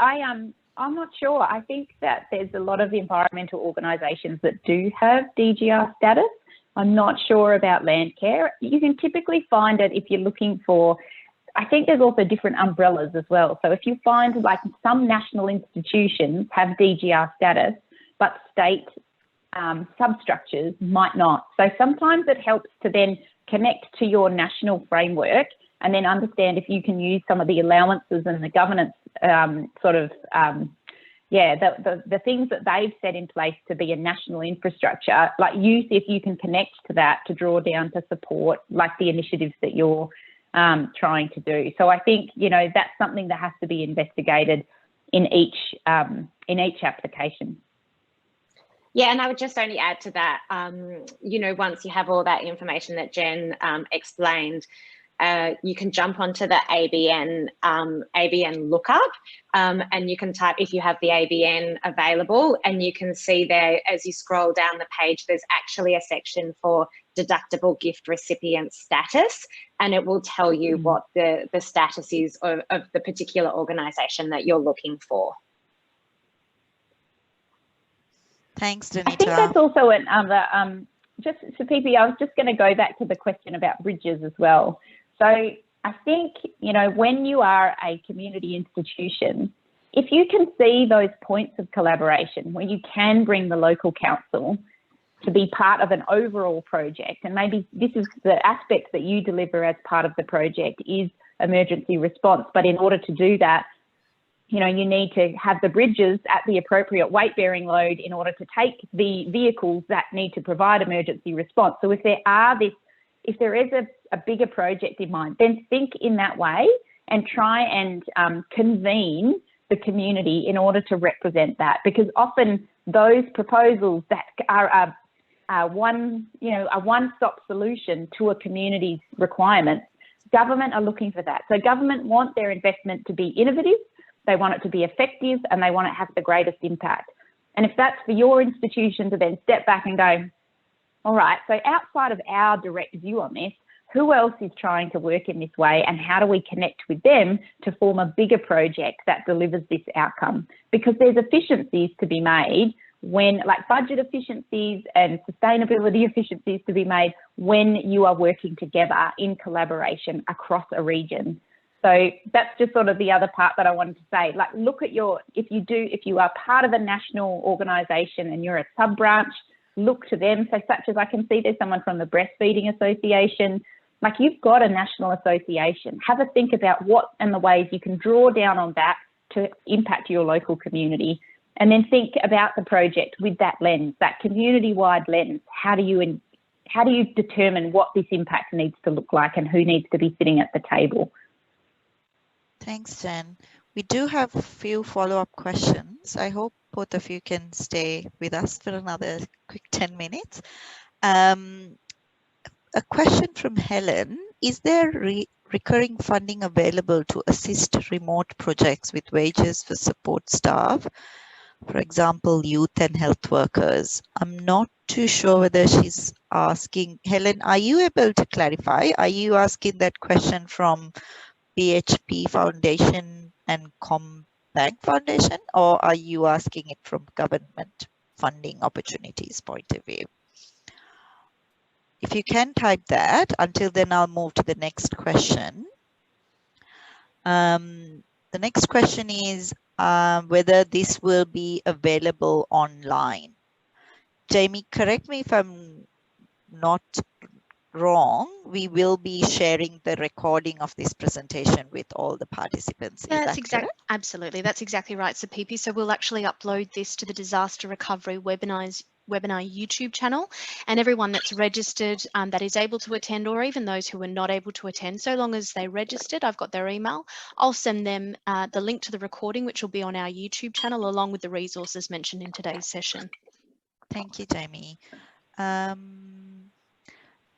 I'm not sure. I think that there's a lot of environmental organisations that do have DGR status. I'm not sure about land care. You can typically find it if you're looking for, I think there's also different umbrellas as well. So if you find like some national institutions have DGR status, but state substructures might not. So sometimes it helps to then connect to your national framework and then understand if you can use some of the allowances and the governance the things that they've set in place to be a national infrastructure, like use if you can connect to that to draw down to support like the initiatives that you're trying to do. So I think, that's something that has to be investigated in each application. Yeah, and I would just only add to that, once you have all that information that Jen explained, you can jump onto the ABN lookup and you can type, if you have the ABN available, and you can see there as you scroll down the page, there's actually a section for deductible gift recipient status, and it will tell you what the status is of the particular organisation that you're looking for. Thanks, I think Danita. that's also another, just so PP, I was just going to go back to the question about bridges as well. So I think, you know, when you are a community institution, if you can see those points of collaboration where you can bring the local council to be part of an overall project, and maybe this is the aspect that you deliver as part of the project is emergency response, but in order to do that, you know, you need to have the bridges at the appropriate weight bearing load in order to take the vehicles that need to provide emergency response. So if there is a bigger project in mind, then think in that way and try and convene the community in order to represent that, because often those proposals that are a one-stop solution to a community's requirements, government are looking for that. So government want their investment to be innovative, they want it to be effective, and they want it to have the greatest impact. And if that's for your institution to then step back and go, all right, so outside of our direct view on this, who else is trying to work in this way, and how do we connect with them to form a bigger project that delivers this outcome? Because there's efficiencies to be made when, like budget efficiencies and sustainability efficiencies to be made when you are working together in collaboration across a region. So that's just sort of the other part that I wanted to say. Like, look at if you are part of a national organisation and you're a sub branch, look to them. So such as I can see there's someone from the Breastfeeding Association. Like, you've got a national association. Have a think about what and the ways you can draw down on that to impact your local community. And then think about the project with that lens, that community-wide lens. How do you determine what this impact needs to look like and who needs to be sitting at the table? Thanks, Jen. We do have a few follow-up questions. I hope both of you can stay with us for another quick 10 minutes. A question from Helen: is there recurring funding available to assist remote projects with wages for support staff, for example, youth and health workers? I'm not too sure whether she's asking. Helen, are you able to clarify? Are you asking that question from BHP Foundation and CommBank Foundation, or are you asking it from government funding opportunities point of view? If you can type that, until then I'll move to the next question. The next question is whether this will be available online. Jamie, correct me if I'm not wrong, we will be sharing the recording of this presentation with all the participants. That's exactly, absolutely, that's exactly right, so Pipi. So we'll actually upload this to the Disaster Recovery webinar YouTube channel, and everyone that's registered that is able to attend, or even those who are not able to attend, so long as they registered, I've got their email, I'll send them the link to the recording, which will be on our YouTube channel, along with the resources mentioned in today's session. Thank you, Jamie.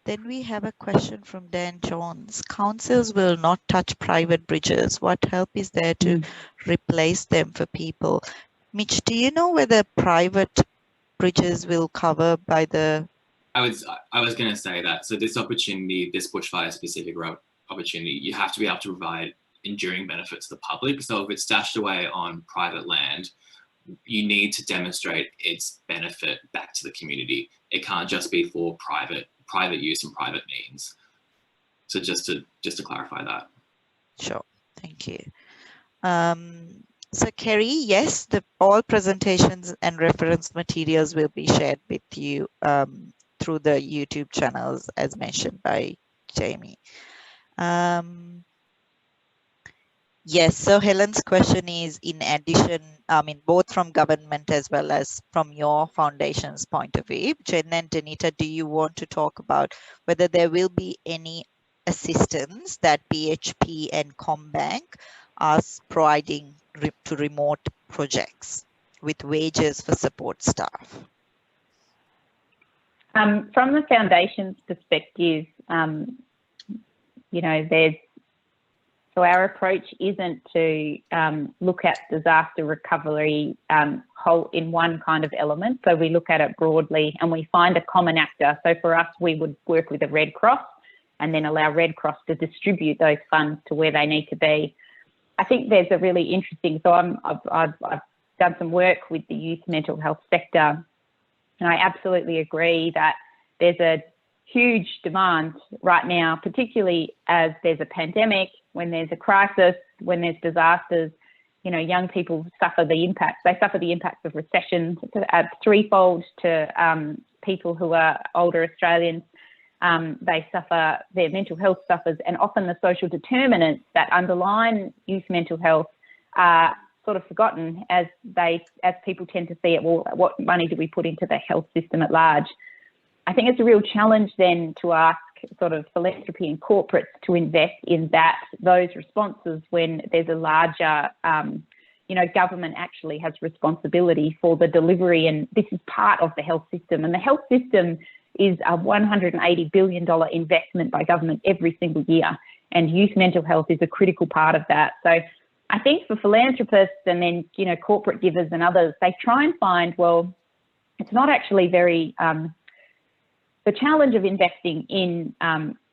Then we have a question from Dan Jones. Councils will not touch private bridges. What help is there to replace them for people? Mitch, do you know whether private bridges will cover by the... I was going to say that. So this opportunity, this bushfire specific opportunity, you have to be able to provide enduring benefits to the public. So if it's stashed away on private land, you need to demonstrate its benefit back to the community. It can't just be for private use and private means. So just to clarify that. Sure, thank you. So Kerry, yes, all presentations and reference materials will be shared with you through the YouTube channels as mentioned by Jamie. Yes, so Helen's question is, in addition, I mean, both from government as well as from your foundation's point of view. Jen and Danita, do you want to talk about whether there will be any assistance that BHP and CommBank are providing to remote projects with wages for support staff? From the foundation's perspective, you know, so our approach isn't to look at disaster recovery whole in one kind of element. So we look at it broadly and we find a common actor. So for us, we would work with the Red Cross and then allow Red Cross to distribute those funds to where they need to be. I think there's a really interesting, so I've done some work with the youth mental health sector And I absolutely agree that there's a huge demand right now, particularly as there's a pandemic, when there's a crisis, when there's disasters. You know, young people suffer the impacts. They suffer the impacts of recession threefold to people who are older Australians. They suffer, their mental health suffers, and often the social determinants that underline youth mental health are sort of forgotten as people tend to see it. Well, what money do we put into the health system at large? I think it's a real challenge then to ask sort of philanthropy and corporates to invest in those responses when there's a larger, you know, government actually has responsibility for the delivery, and this is part of the health system. And the health system is a $180 billion investment by government every single year, and youth mental health is a critical part of that. So I think for philanthropists and then, you know, corporate givers and others, they try and find, well, it's not actually very, the challenge of investing in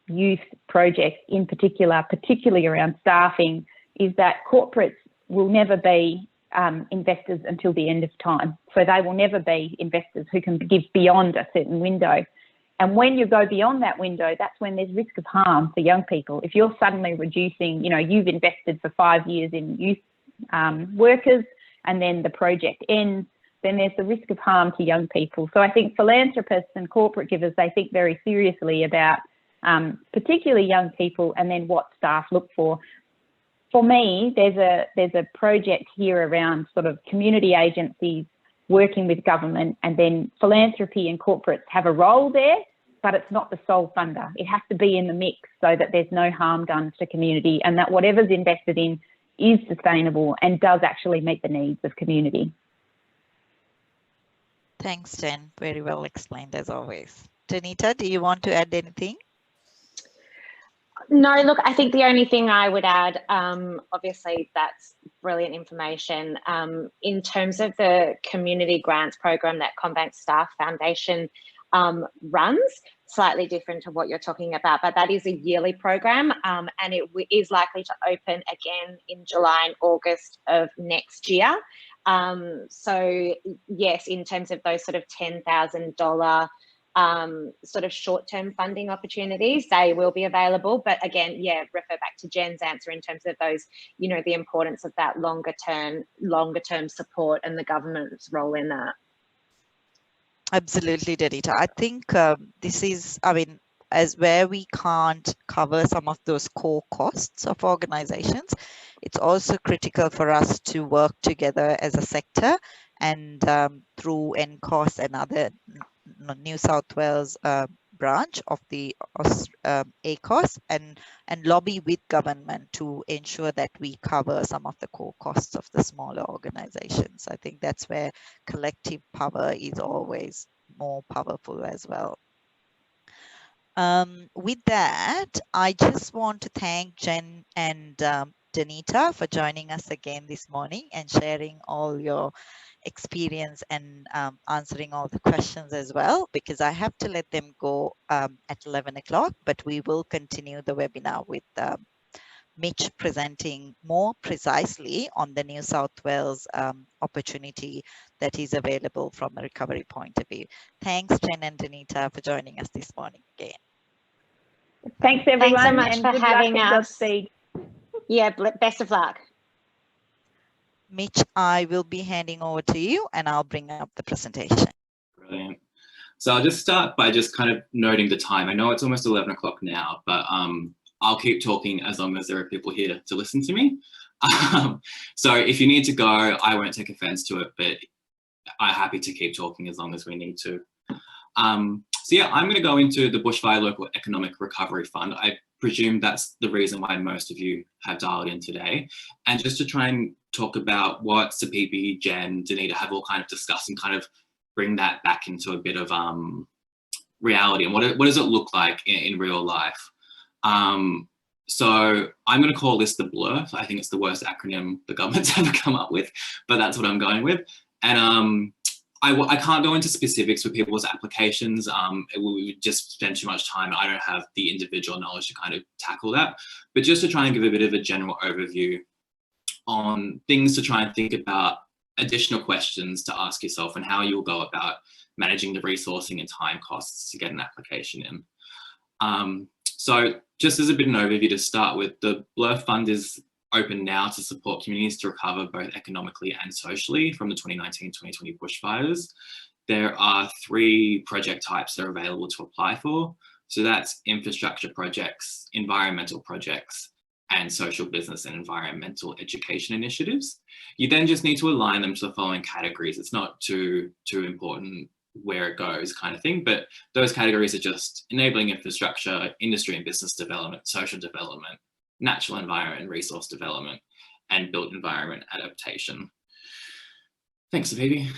youth projects in particular, particularly around staffing, is that corporates will never be investors until the end of time. So they will never be investors who can give beyond a certain window. And when you go beyond that window, that's when there's risk of harm for young people. If you're suddenly reducing, you know, you've invested for 5 years in youth workers and then the project ends, then there's the risk of harm to young people. So I think philanthropists and corporate givers, they think very seriously about particularly young people and then what staff look for. For me, there's a project here around sort of community agencies working with government, and then philanthropy and corporates have a role there, but it's not the sole funder. It has to be in the mix so that there's no harm done to community, and that whatever's invested in is sustainable and does actually meet the needs of community. Thanks, Jen. Very well explained as always. Danita, do you want to add anything? No, look, I think the only thing I would add, obviously that's brilliant information. In terms of the community grants program that CommBank Staff Foundation runs, slightly different to what you're talking about, but that is a yearly program, and it is likely to open again in July and August of next year. So yes, in terms of those sort of $10,000 sort of short-term funding opportunities, they will be available. But again, yeah, refer back to Jen's answer in terms of those, you know, the importance of that longer term support and the government's role in that. Absolutely, Danita. I think this is, I mean, as where we can't cover some of those core costs of organizations, it's also critical for us to work together as a sector and through NCOS and other New South Wales branch of the ACOS and lobby with government to ensure that we cover some of the core costs of the smaller organizations. I think that's where collective power is always more powerful as well. With that, I just want to thank Jen and Danita for joining us again this morning and sharing all your experience and answering all the questions as well, because I have to let them go at 11 o'clock, but we will continue the webinar with Mitch presenting more precisely on the New South Wales opportunity that is available from a recovery point of view. Thanks, Jen and Danita, for joining us this morning again. Thanks, everyone. Thanks so much and for good having luck and us. Godspeed. Yeah, best of luck. Mitch, I will be handing over to you and I'll bring up the presentation. Brilliant. So I'll just start by just kind of noting the time. I know it's almost 11 o'clock now, but I'll keep talking as long as there are people here to listen to me. So if you need to go, I won't take offense to it, but I'm happy to keep talking as long as we need to. So yeah, I'm going to go into the Bushfire Local Economic Recovery Fund. I presume that's the reason why most of you have dialed in today. And just to try and talk about what Sapipi, Jen, Danita have all kind of discussed and kind of bring that back into a bit of reality and what does it look like in real life. So I'm going to call this the Blur. I think it's the worst acronym the government's ever come up with, but that's what I'm going with. And I can't go into specifics with people's applications. We would just spend too much time. I don't have the individual knowledge to kind of tackle that, but just to try and give a bit of a general overview on things to try and think about additional questions to ask yourself and how you'll go about managing the resourcing and time costs to get an application in. So just as a bit of an overview to start with, the Blur Fund is open now to support communities to recover both economically and socially from the 2019-2020 bushfires. There are 3 project types that are available to apply for. So that's infrastructure projects, environmental projects, and social business and environmental education initiatives. You then just need to align them to the following categories. It's not too important where it goes kind of thing, but those categories are just enabling infrastructure, industry and business development, social development, natural environment and resource development, and built environment adaptation. Thanks, Phoebe.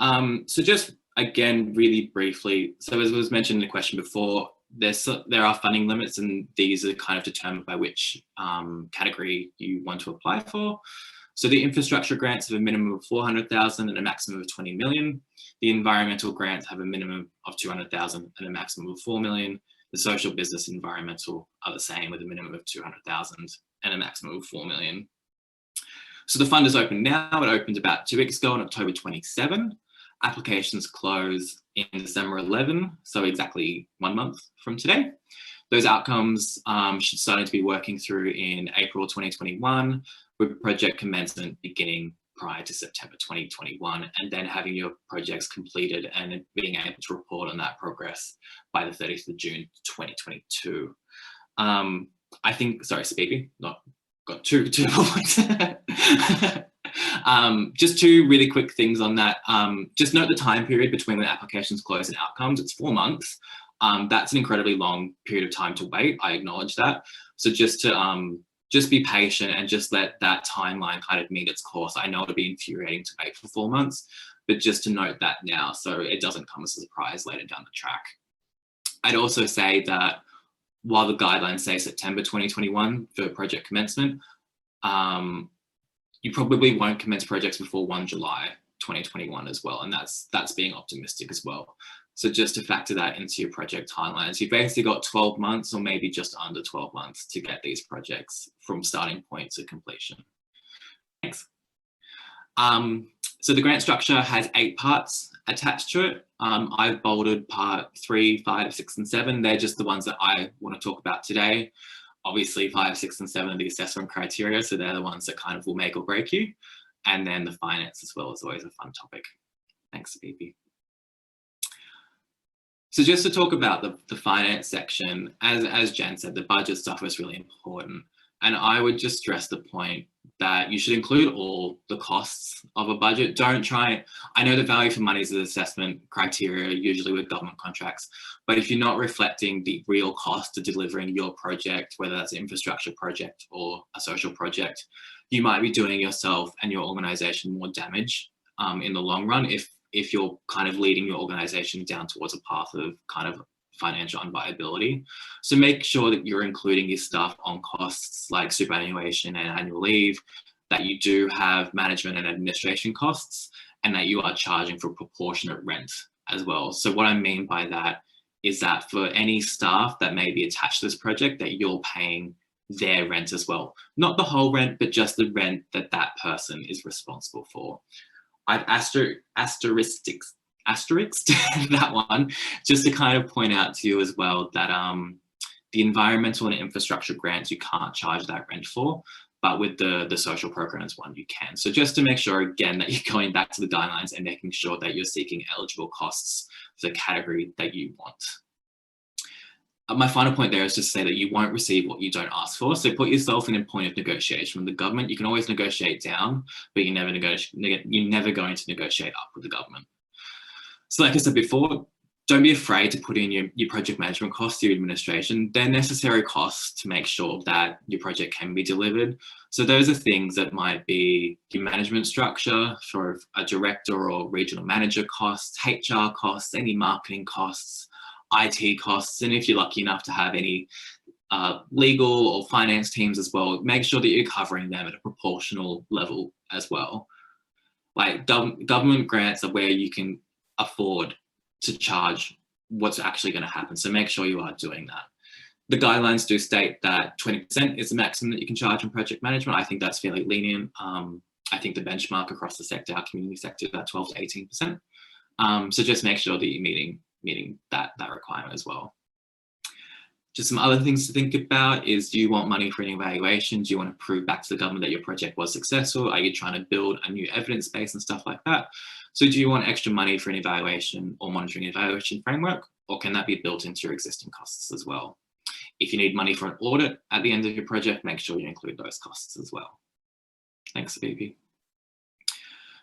So just again, really briefly, so as was mentioned in the question before, there are funding limits, and these are kind of determined by which category you want to apply for. So the infrastructure grants have a minimum of 400,000 and a maximum of 20 million. The environmental grants have a minimum of 200,000 and a maximum of 4 million. The social business and environmental are the same with a minimum of 200,000 and a maximum of 4 million. So the fund is open now. It opened about 2 weeks ago on October 27. Applications close in December 11, so exactly 1 month from today. Those outcomes should start to be working through in April 2021, with project commencement beginning prior to September 2021, and then having your projects completed and being able to report on that progress by the 30th of June 2022. I think, sorry, Speedy, not got two points. Just 2 really quick things on that. Just note the time period between when applications close and outcomes. It's 4 months. That's an incredibly long period of time to wait. I acknowledge that. So just to just be patient and just let that timeline kind of meet its course. I know it'll be infuriating to wait for 4 months, but just to note that now so it doesn't come as a surprise later down the track. I'd also say that while the guidelines say September 2021 for project commencement, you probably won't commence projects before 1 July 2021 as well, and that's being optimistic as well. So just to factor that into your project timelines, you've basically got 12 months or maybe just under 12 months to get these projects from starting point to completion. Thanks. So the grant structure has 8 parts attached to it. I've bolded part 3, 5, 6, and 7. They're just the ones that I want to talk about today. Obviously 5, 6, and 7 are the assessment criteria, so they're the ones that kind of will make or break you. And then the finance as well is always a fun topic. Thanks, Phoebe. So just to talk about the finance section, as Jen said, the budget stuff is really important. And I would just stress the point that you should include all the costs of a budget. Don't try, I know the value for money is an assessment criteria, usually with government contracts, but if you're not reflecting the real cost of delivering your project, whether that's an infrastructure project or a social project, you might be doing yourself and your organization more damage in the long run if you're kind of leading your organization down towards a path of kind of financial unviability. So make sure that you're including your stuff on costs like superannuation and annual leave, that you do have management and administration costs, and that you are charging for proportionate rent as well. So what I mean by that is that for any staff that may be attached to this project, that you're paying their rent as well. Not the whole rent, but just the rent that that person is responsible for. I've asterisked that one just to kind of point out to you as well that the environmental and infrastructure grants you can't charge that rent for, but with the social programs one you can. So just to make sure again that you're going back to the guidelines and making sure that you're seeking eligible costs for the category that you want. My final point there is just to say that you won't receive what you don't ask for. So put yourself in a point of negotiation with the government. You can always negotiate down, but you're never going to negotiate up with the government. So like I said before, don't be afraid to put in your project management costs, your administration. They're necessary costs to make sure that your project can be delivered. So those are things that might be your management structure for a director or regional manager costs, HR costs, any marketing costs, IT costs, and if you're lucky enough to have any legal or finance teams as well, make sure that you're covering them at a proportional level as well. Like government grants are where you can afford to charge what's actually going to happen. So make sure you are doing that. The guidelines do state that 20% is the maximum that you can charge in project management. I think that's fairly lenient. I think the benchmark across the sector, our community sector, is about 12 to 18%. So just make sure that you're meeting that requirement as well. Just some other things to think about is, do you want money for an evaluation? Do you want to prove back to the government that your project was successful? Are you trying to build a new evidence base and stuff like that? So do you want extra money for an evaluation or monitoring evaluation framework, or can that be built into your existing costs as well? If you need money for an audit at the end of your project, make sure you include those costs as well. Thanks, BP.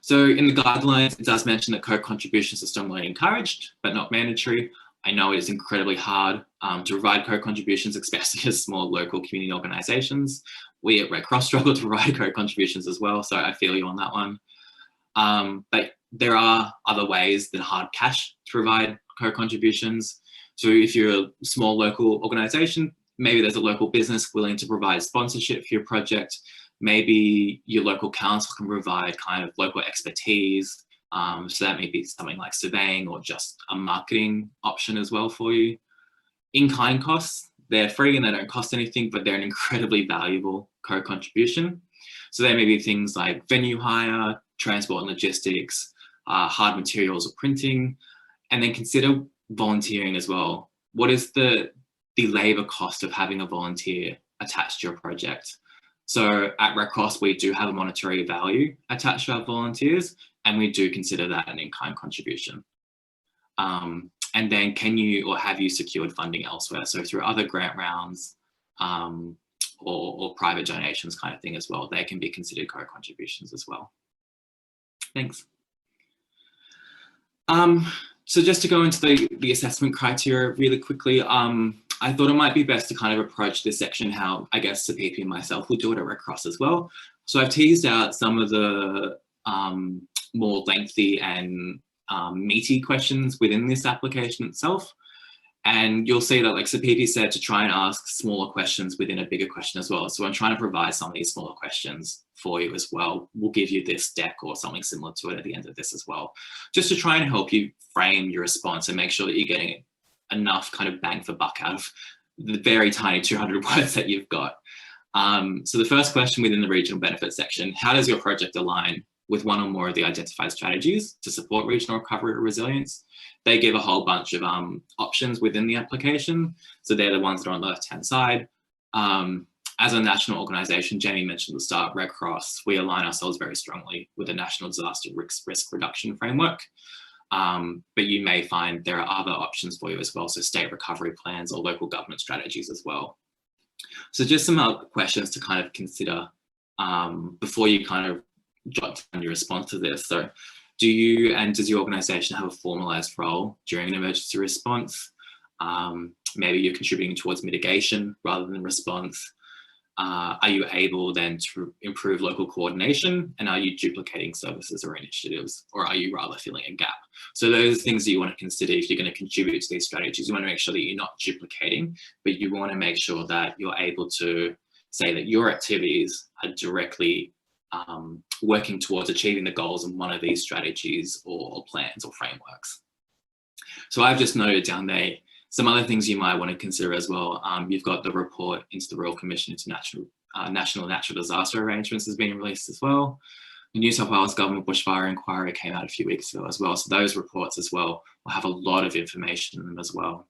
So in the guidelines, it does mention that co-contributions are strongly encouraged, but not mandatory. I know it's incredibly hard to provide co-contributions, especially as small local community organisations. We at Red Cross struggle to provide co-contributions as well, so I feel you on that one. But there are other ways than hard cash to provide co-contributions. So if you're a small local organisation, maybe there's a local business willing to provide sponsorship for your project. Maybe your local council can provide kind of local expertise. So that may be something like surveying or just a marketing option as well for you. In-kind costs, they're free and they don't cost anything, but they're an incredibly valuable co-contribution. So there may be things like venue hire, transport and logistics, hard materials or printing, and then consider volunteering as well. What is the labour cost of having a volunteer attached to your project? So at Red Cross, we do have a monetary value attached to our volunteers, and we do consider that an in-kind contribution. And then can you or have you secured funding elsewhere? So through other grant rounds or private donations kind of thing as well, they can be considered co-contributions as well. Thanks. So just to go into the assessment criteria really quickly, I thought it might be best to kind of approach this section how I guess CPP and myself will do it at Red Cross as well. So I've teased out some of the more lengthy and meaty questions within this application itself. And you'll see that, like CPP said, to try and ask smaller questions within a bigger question as well. So I'm trying to provide some of these smaller questions for you as well. We'll give you this deck or something similar to it at the end of this as well, just to try and help you frame your response and make sure that you're getting enough kind of bang for buck out of the very tiny 200 words that you've got. So the first question within the regional benefits section, how does your project align with one or more of the identified strategies to support regional recovery or resilience? They give a whole bunch of options within the application. So they're the ones that are on the left-hand side. As a national organisation, Jamie mentioned at the start, Red Cross, we align ourselves very strongly with the National Disaster Risk Reduction Framework. But you may find there are other options for you as well, so state recovery plans or local government strategies as well. So just some other questions to kind of consider before you kind of jot down your response to this. So do you and does your organisation have a formalised role during an emergency response? Maybe you're contributing towards mitigation rather than response. Are you able then to improve local coordination, and are you duplicating services or initiatives, or are you rather filling a gap? So those are things that you want to consider if you're going to contribute to these strategies. You want to make sure that you're not duplicating, but you want to make sure that you're able to say that your activities are directly working towards achieving the goals of one of these strategies or plans or frameworks. So I've just noted down there some other things you might want to consider as well. You've got the report into the Royal Commission into National Natural Disaster Arrangements has been released as well. The New South Wales Government Bushfire Inquiry came out a few weeks ago as well. So those reports as well will have a lot of information in them as well.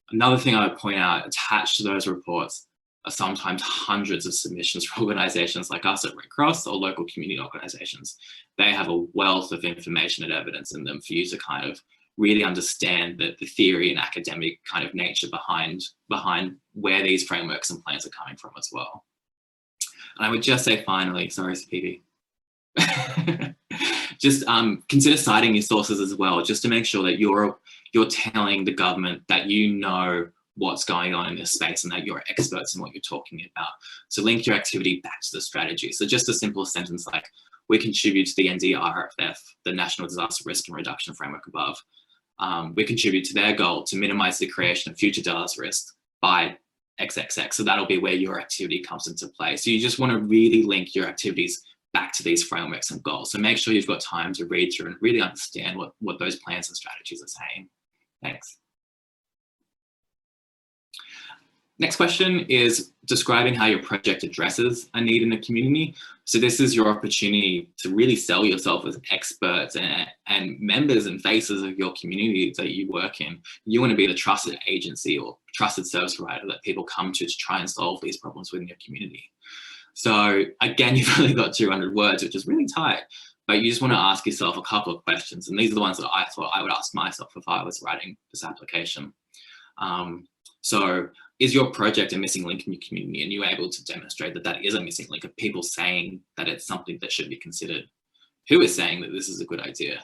Another thing I would point out, attached to those reports are sometimes hundreds of submissions for organisations like us at Red Cross or local community organisations. They have a wealth of information and evidence in them for you to kind of really understand the theory and academic kind of nature behind where these frameworks and plans are coming from as well. And I would just say finally, sorry, CPP, just consider citing your sources as well, just to make sure that you're telling the government that you know what's going on in this space and that you're experts in what you're talking about. So link your activity back to the strategy. So just a simple sentence like, we contribute to the NDRFF, the National Disaster Risk and Reduction Framework above. We contribute to their goal to minimise the creation of future disaster risk by XXX. So that'll be where your activity comes into play. So you just want to really link your activities back to these frameworks and goals. So make sure you've got time to read through and really understand what those plans and strategies are saying. Thanks. Next question is, describing how your project addresses a need in the community. So this is your opportunity to really sell yourself as experts and members and faces of your community that you work in. You want to be the trusted agency or trusted service provider that people come to try and solve these problems within your community. So again, you've only got 200 words, which is really tight, but you just want to ask yourself a couple of questions. And these are the ones that I thought I would ask myself if I was writing this application. So is your project a missing link in your community, and you're able to demonstrate that that is a missing link of people saying that it's something that should be considered? Who is saying that this is a good idea?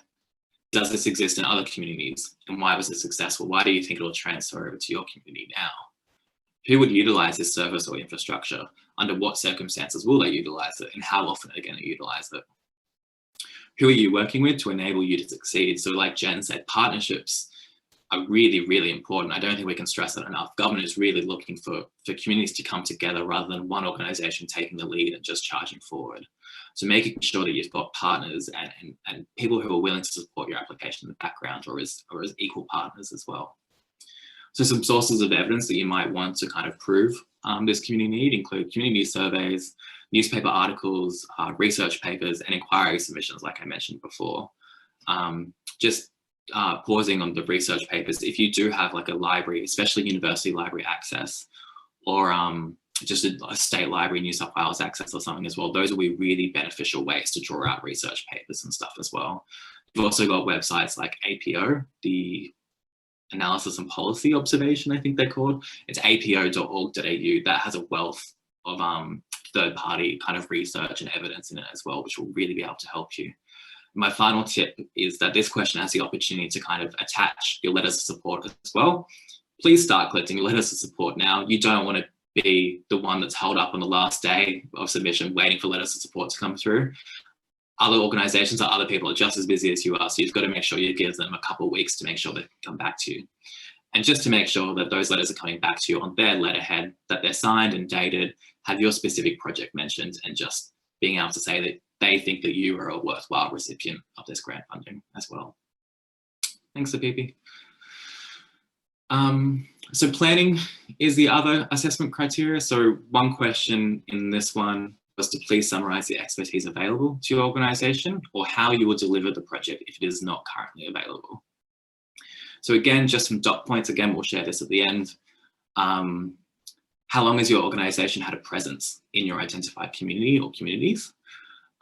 Does this exist in other communities, and why was it successful? Why do you think it will transfer over to your community now? Who would utilize this service or infrastructure? Under what circumstances will they utilize it, and how often are they going to utilize it? Who are you working with to enable you to succeed? So like Jen said, partnerships are really, really important. I don't think we can stress that enough. Government is really looking for communities to come together rather than one organisation taking the lead and just charging forward. So making sure that you've got partners and people who are willing to support your application in the background or as equal partners as well. So some sources of evidence that you might want to kind of prove this community need include community surveys, newspaper articles, research papers, and inquiry submissions, like I mentioned before. Pausing on the research papers, if you do have like a library, especially university library access, or just a state library, New South Wales access or something as well, those will be really beneficial ways to draw out research papers and stuff as well. You've also got websites like APO, the Analysis and Policy Observation, I think they're called. It's apo.org.au. That has a wealth of third-party kind of research and evidence in it as well, which will really be able to help you. My final tip is that this question has the opportunity to kind of attach your letters of support as well. Please start collecting your letters of support now. You don't want to be the one that's held up on the last day of submission waiting for letters of support to come through. Other organisations or other people are just as busy as you are, so you've got to make sure you give them a couple of weeks to make sure they come back to you. And just to make sure that those letters are coming back to you on their letterhead, that they're signed and dated, have your specific project mentioned, and just being able to say that they think that you are a worthwhile recipient of this grant funding as well. Thanks, Apipi. So planning is the other assessment criteria. So one question in this one was to please summarise the expertise available to your organisation, or how you will deliver the project if it is not currently available. So again, just some dot points. Again, we'll share this at the end. How long has your organisation had a presence in your identified community or communities?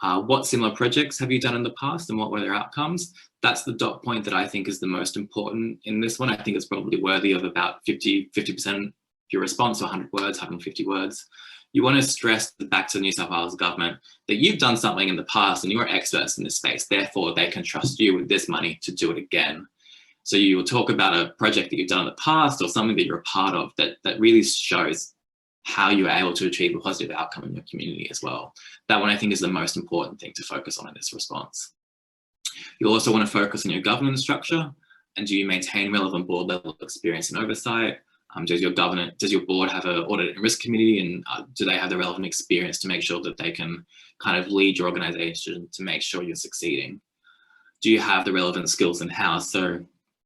What similar projects have you done in the past, and what were their outcomes? That's the dot point that I think is the most important in this one. I think it's probably worthy of about 50% of your response, so 100 words, 150 words. You want to stress back to the New South Wales government that you've done something in the past and you're experts in this space, therefore they can trust you with this money to do it again. So you will talk about a project that you've done in the past or something that you're a part of that really shows how you are able to achieve a positive outcome in your community as well. That one I think is the most important thing to focus on in this response. You'll also want to focus on your governance structure, and do you maintain relevant board level experience and oversight? Does your board have an audit and risk committee, and do they have the relevant experience to make sure that they can kind of lead your organisation to make sure you're succeeding? Do you have the relevant skills in-house? So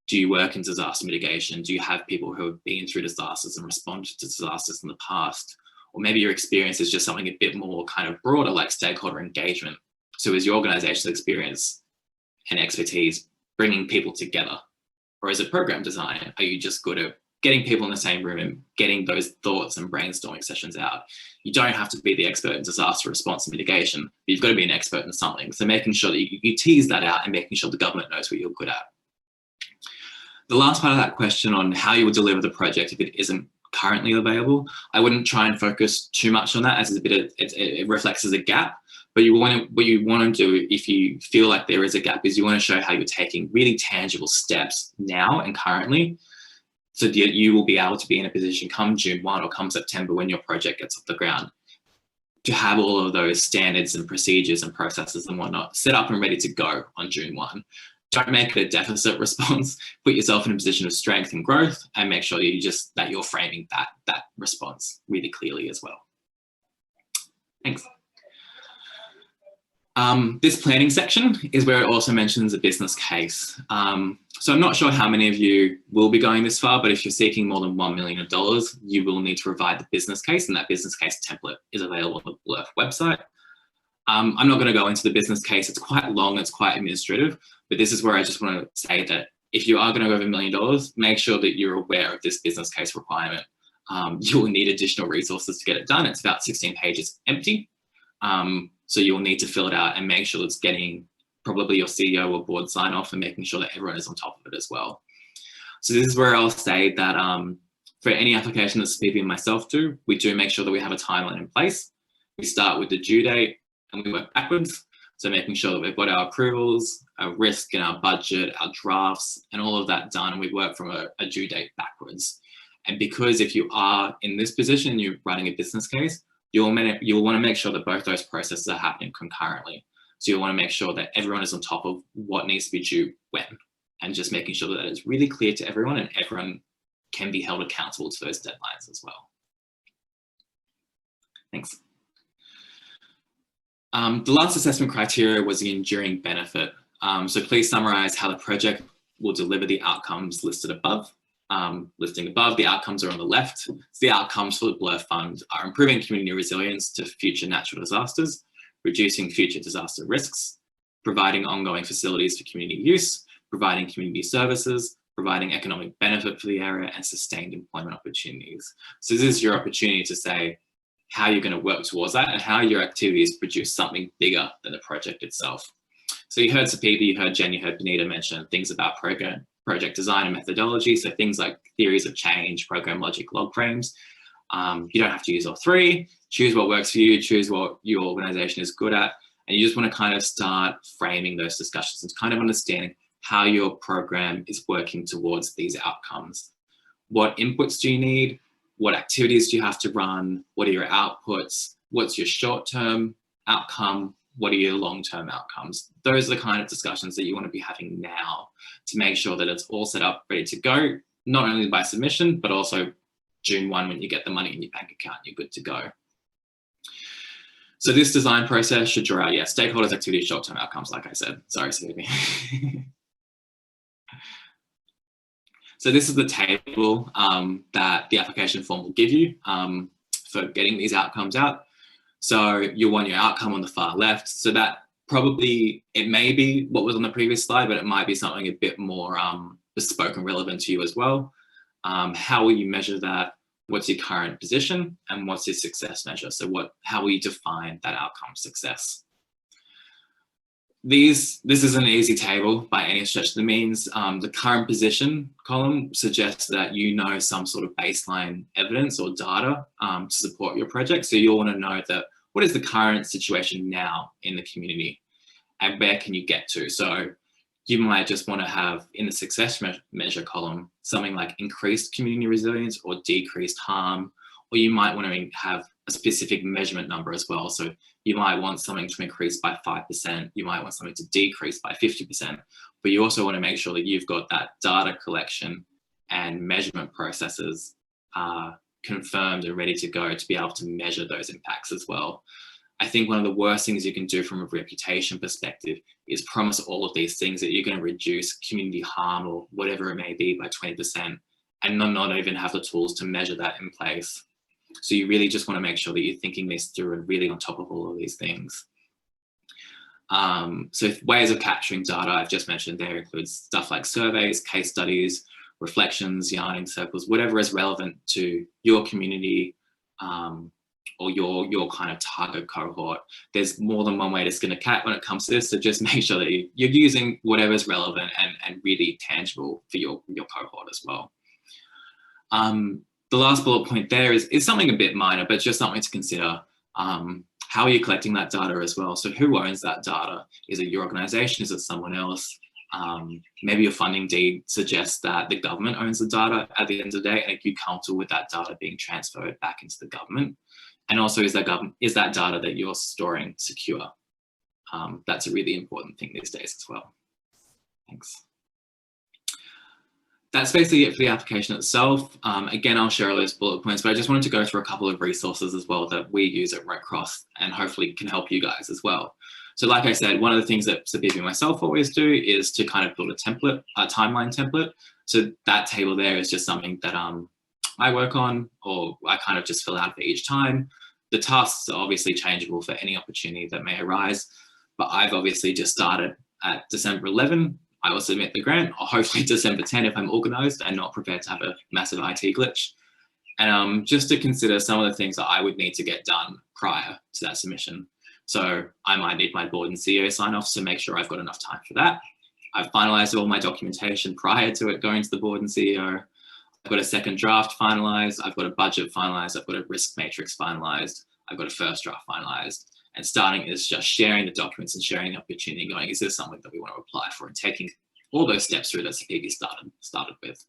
do you work in disaster mitigation? Do you have people who have been through disasters and responded to disasters in the past? Or maybe your experience is just something a bit more kind of broader, like stakeholder engagement. So is your organisation's experience and expertise bringing people together? Or is it program design? Are you just good at getting people in the same room and getting those thoughts and brainstorming sessions out? You don't have to be the expert in disaster response and mitigation, but you've got to be an expert in something. So making sure that you tease that out and making sure the government knows what you're good at. The last part of that question on how you would deliver the project if it isn't currently available, I wouldn't try and focus too much on that, as it reflects as a gap. But what you want to do if you feel like there is a gap is you want to show how you're taking really tangible steps now and currently, so that you will be able to be in a position come June 1 or come September when your project gets off the ground to have all of those standards and procedures and processes and whatnot set up and ready to go on June 1. Don't make it a deficit response. Put yourself in a position of strength and growth, and make sure that you're framing that response really clearly as well. Thanks. This planning section is where it also mentions a business case. So I'm not sure how many of you will be going this far, but if you're seeking more than $1 million, you will need to provide the business case, and that business case template is available on the Blurf website. I'm not going to go into the business case. It's quite long, it's quite administrative, but this is where I just want to say that if you are going to go over $1 million, make sure that you're aware of this business case requirement. You will need additional resources to get it done. It's about 16 pages empty. So you'll need to fill it out and make sure it's getting probably your CEO or board sign off and making sure that everyone is on top of it as well. So this is where I'll say that for any application that Stevie and myself do, we do make sure that we have a timeline in place. We start with the due date and we work backwards. So making sure that we've got our approvals, our risk and our budget, our drafts, and all of that done. And we work from a due date backwards. And because if you are in this position, you're running a business case, you'll want to make sure that both those processes are happening concurrently. So you'll want to make sure that everyone is on top of what needs to be due when, and just making sure that it's really clear to everyone and everyone can be held accountable to those deadlines as well. Thanks. The last assessment criteria was the enduring benefit. So please summarize how the project will deliver the outcomes listed above. Listing above, the outcomes are on the left. So the outcomes for the Blurf Fund are improving community resilience to future natural disasters, reducing future disaster risks, providing ongoing facilities for community use, providing community services, providing economic benefit for the area, and sustained employment opportunities. So this is your opportunity to say how you're going to work towards that and how your activities produce something bigger than the project itself. So you heard Sapiba, you heard Jen, you heard Benita mention things about project design and methodology. So things like theories of change, program logic, log frames. You don't have to use all three. Choose what works for you, choose what your organization is good at. And you just want to kind of start framing those discussions and kind of understanding how your program is working towards these outcomes. What inputs do you need? What activities do you have to run? What are your outputs? What's your short-term outcome? What are your long-term outcomes? Those are the kind of discussions that you want to be having now to make sure that it's all set up, ready to go, not only by submission, but also June 1 when you get the money in your bank account, you're good to go. So this design process should draw out, stakeholders, activities, short-term outcomes, like I said. Sorry, Stevie. So this is the table that the application form will give you for getting these outcomes out. So you'll want your outcome on the far left. So that probably, it may be what was on the previous slide, but it might be something a bit more bespoke and relevant to you as well. How will you measure that? What's your current position? And what's your success measure? So how will you define that outcome success? This is an easy table by any stretch of the means. The current position column suggests that you know some sort of baseline evidence or data to support your project. So you'll want to know that what is the current situation now in the community and where can you get to? So you might just want to have in the success measure column, something like increased community resilience or decreased harm, or you might want to have a specific measurement number as well. So you might want something to increase by 5%, you might want something to decrease by 50%, but you also want to make sure that you've got that data collection and measurement processes confirmed and ready to go to be able to measure those impacts as well. I think one of the worst things you can do from a reputation perspective is promise all of these things that you're going to reduce community harm or whatever it may be by 20% and not even have the tools to measure that in place. So you really just want to make sure that you're thinking this through and really on top of all of these things. So ways of capturing data I've just mentioned there includes stuff like surveys, case studies, reflections, yarning circles, whatever is relevant to your community or your kind of target cohort. There's more than one way to skin a cat when it comes to this, so just make sure that you're using whatever's relevant and really tangible for your cohort as well. The last bullet point there is something a bit minor, but just something to consider. How are you collecting that data as well? So who owns that data? Is it your organization? Is it someone else? Maybe your funding deed suggests that the government owns the data at the end of the day, and are you comfortable with that data being transferred back into the government? And also, is that data that you're storing secure? That's a really important thing these days as well. Thanks. That's basically it for the application itself. Again, I'll share all those bullet points, but I just wanted to go through a couple of resources as well that we use at Red Cross and hopefully can help you guys as well. So like I said, one of the things that Sabibi and myself always do is to kind of build a template, a timeline template. So that table there is just something that I work on, or I kind of just fill out for each time. The tasks are obviously changeable for any opportunity that may arise, but I've obviously just started at December 11. I will submit the grant, or hopefully December 10 if I'm organised and not prepared to have a massive IT glitch. And just to consider some of the things that I would need to get done prior to that submission. So I might need my board and CEO sign off to make sure I've got enough time for that. I've finalised all my documentation prior to it going to the board and CEO. I've got a second draft finalised. I've got a budget finalised. I've got a risk matrix finalised. I've got a first draft finalised. And starting is just sharing the documents and sharing the opportunity, going, is this something that we want to apply for, and taking all those steps through that Sabibi started with.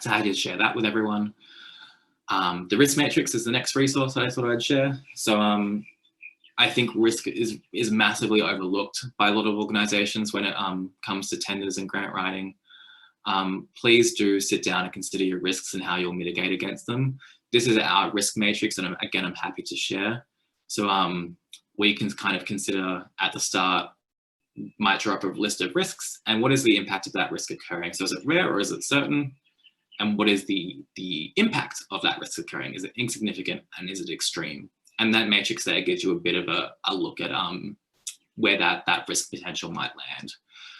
So how do you share that with everyone? The risk matrix is the next resource that I thought I'd share. So I think risk is massively overlooked by a lot of organizations when it comes to tenders and grant writing. Please do sit down and consider your risks and how you'll mitigate against them. This is our risk matrix, and again, I'm happy to share. So we can kind of consider at the start, might draw up a list of risks, and what is the impact of that risk occurring? So is it rare or is it certain? And what is the impact of that risk occurring? Is it insignificant and is it extreme? And that matrix there gives you a bit of a look at where that risk potential might land.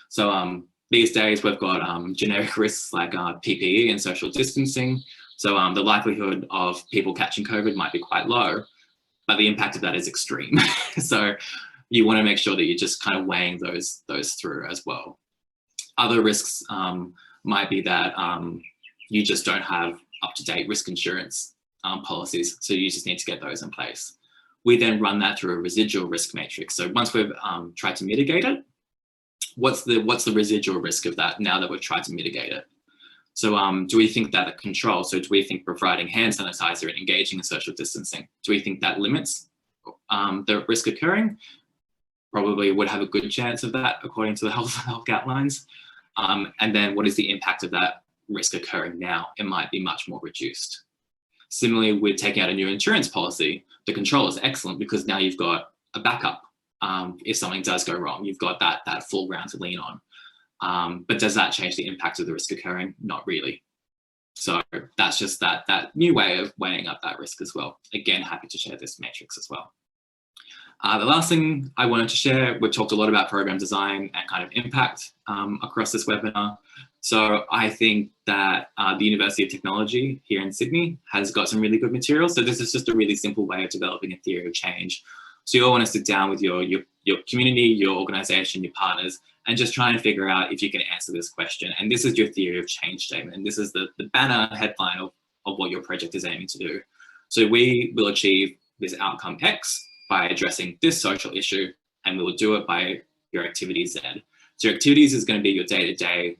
So these days we've got generic risks like PPE and social distancing. So the likelihood of people catching COVID might be quite low, but the impact of that is extreme. So you want to make sure that you're just kind of weighing those through as well. Other risks might be that you just don't have up-to-date risk insurance policies, so you just need to get those in place. We then run that through a residual risk matrix. So once we've tried to mitigate it, what's the residual risk of that now that we've tried to mitigate it? So do we think that control, so do we think providing hand sanitizer and engaging in social distancing, do we think that limits the risk occurring? Probably would have a good chance of that according to the health guidelines. And then what is the impact of that risk occurring now? It might be much more reduced. Similarly, with taking out a new insurance policy, the control is excellent because now you've got a backup. If something does go wrong, you've got that full ground to lean on. But does that change the impact of the risk occurring? Not really. So that's just that new way of weighing up that risk as well. Again, happy to share this matrix as well. The last thing I wanted to share, we've talked a lot about program design and kind of impact across this webinar. So I think that the University of Technology here in Sydney has got some really good material. So this is just a really simple way of developing a theory of change. So you all want to sit down with your community, your organization, your partners, and just try and figure out if you can answer this question. And this is your theory of change statement. And this is the banner headline of what your project is aiming to do. So we will achieve this outcome X by addressing this social issue, and we will do it by your activity Z. So your activities is going to be your day-to-day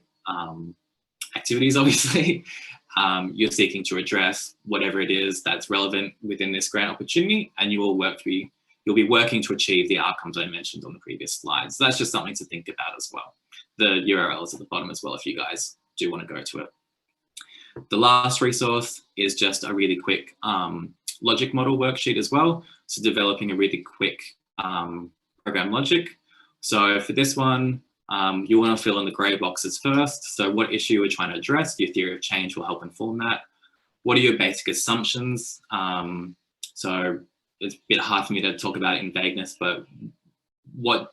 activities, obviously. You're seeking to address whatever it is that's relevant within this grant opportunity, and you will you'll be working to achieve the outcomes I mentioned on the previous slides. So that's just something to think about as well. The URL is at the bottom as well if you guys do want to go to it. The last resource is just a really quick logic model worksheet as well. So developing a really quick program logic. So for this one, you want to fill in the grey boxes first. So what issue we're trying to address, your theory of change will help inform that. What are your basic assumptions? So it's a bit hard for me to talk about it in vagueness, but what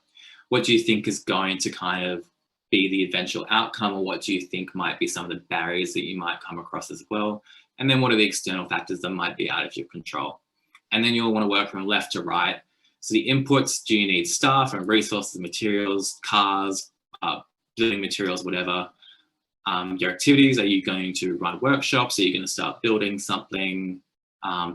do you think is going to kind of be the eventual outcome, or what do you think might be some of the barriers that you might come across as well? And then what are the external factors that might be out of your control? And then you'll want to work from left to right. So the inputs, do you need staff and resources, materials, cars, building materials, whatever. Your activities, are you going to run workshops? Are you going to start building something?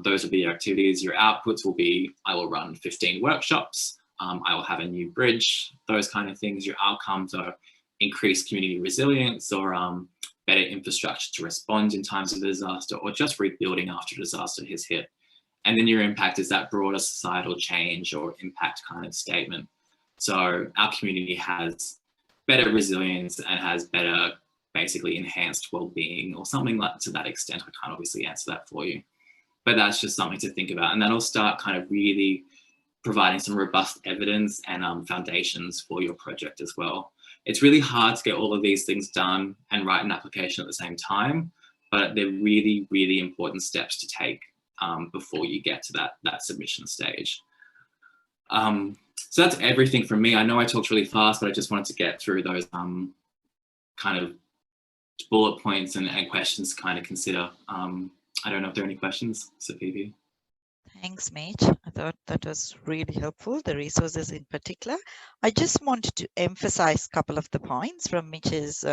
Those will be your activities. Your outputs will be, I will run 15 workshops. I will have a new bridge, those kind of things. Your outcomes are increased community resilience, or better infrastructure to respond in times of disaster, or just rebuilding after disaster has hit. And then your impact is that broader societal change or impact kind of statement. So our community has better resilience and has better, basically enhanced well-being, or something like to that extent. I can't obviously answer that for you, but that's just something to think about. And that'll start kind of really providing some robust evidence and foundations for your project as well. It's really hard to get all of these things done and write an application at the same time, but they're really, really important steps to take before you get to that submission stage. So that's everything from me. I know I talked really fast, but I just wanted to get through those kind of bullet points and questions to kind of consider. I don't know if there are any questions, Sophie. Thanks, Mitch. I thought that was really helpful, the resources in particular. I just wanted to emphasize a couple of the points from Mitch's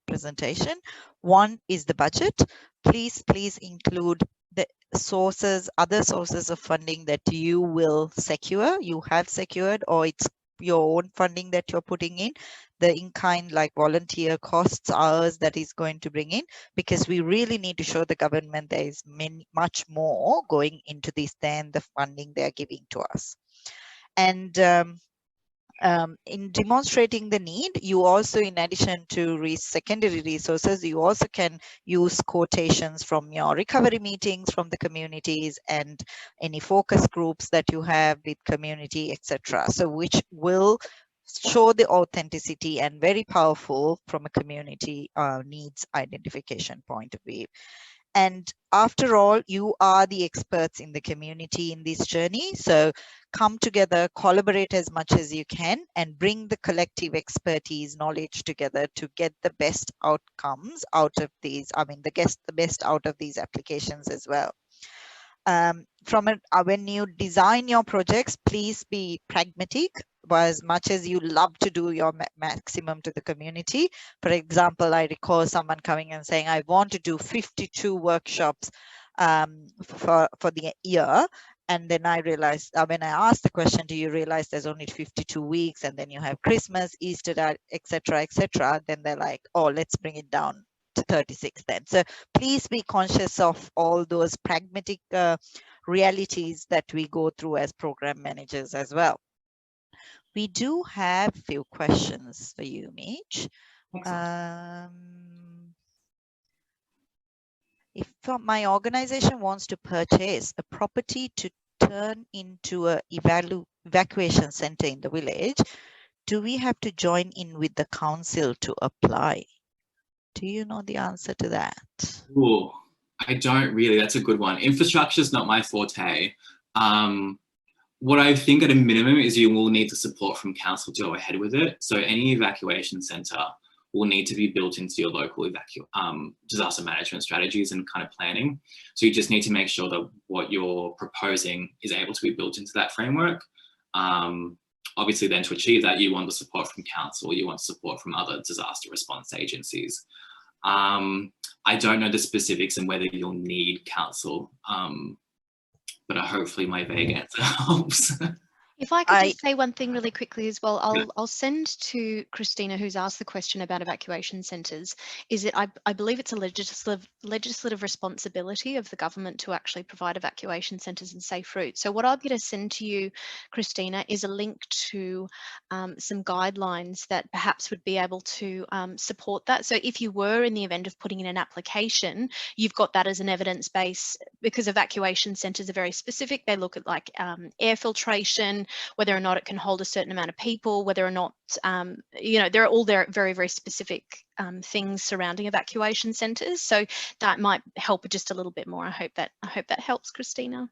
presentation. One is the budget. Please include the sources, other sources of funding that you will secure, you have secured, or it's your own funding that you're putting in, the in-kind like volunteer costs, hours that is going to bring in, because we really need to show the government there is much more going into this than the funding they're giving to us. And in demonstrating the need, you also, in addition to secondary resources, you also can use quotations from your recovery meetings from the communities and any focus groups that you have with community, etc. So which will show the authenticity and very powerful from a community needs identification point of view. And after all, you are the experts in the community in this journey. So come together, collaborate as much as you can, and bring the collective expertise, knowledge together to get the best outcomes out of these. I mean, the best out of these applications as well. When you design your projects, please be pragmatic. As much as you love to do your maximum to the community. For example, I recall someone coming and saying, I want to do 52 workshops for the year. And then I realized, when I asked the question, do you realize there's only 52 weeks? And then you have Christmas, Easter, etc., etc. Then they're like, oh, let's bring it down to 36 then. So please be conscious of all those pragmatic realities that we go through as program managers as well. We do have a few questions for you, Mitch. If my organization wants to purchase a property to turn into an evacuation center in the village, do we have to join in with the council to apply? Do you know the answer to that? Ooh, I don't really. That's a good one. Infrastructure is not my forte. What I think at a minimum is you will need the support from council to go ahead with it. So any evacuation centre will need to be built into your local disaster management strategies and kind of planning. So you just need to make sure that what you're proposing is able to be built into that framework. Obviously then to achieve that, you want the support from council, you want support from other disaster response agencies. I don't know the specifics and whether you'll need council, but hopefully my vague answer helps. If I could just say one thing really quickly as well, I'll send to Christina, who's asked the question about evacuation centres, is that I believe it's a legislative responsibility of the government to actually provide evacuation centres and safe routes. So what I'm going to send to you, Christina, is a link to some guidelines that perhaps would be able to support that. So if you were in the event of putting in an application, you've got that as an evidence base, because evacuation centres are very specific. They look at like air filtration, whether or not it can hold a certain amount of people, whether or not, they're all very, very specific things surrounding evacuation centres. So that might help just a little bit more. I hope that helps, Christina.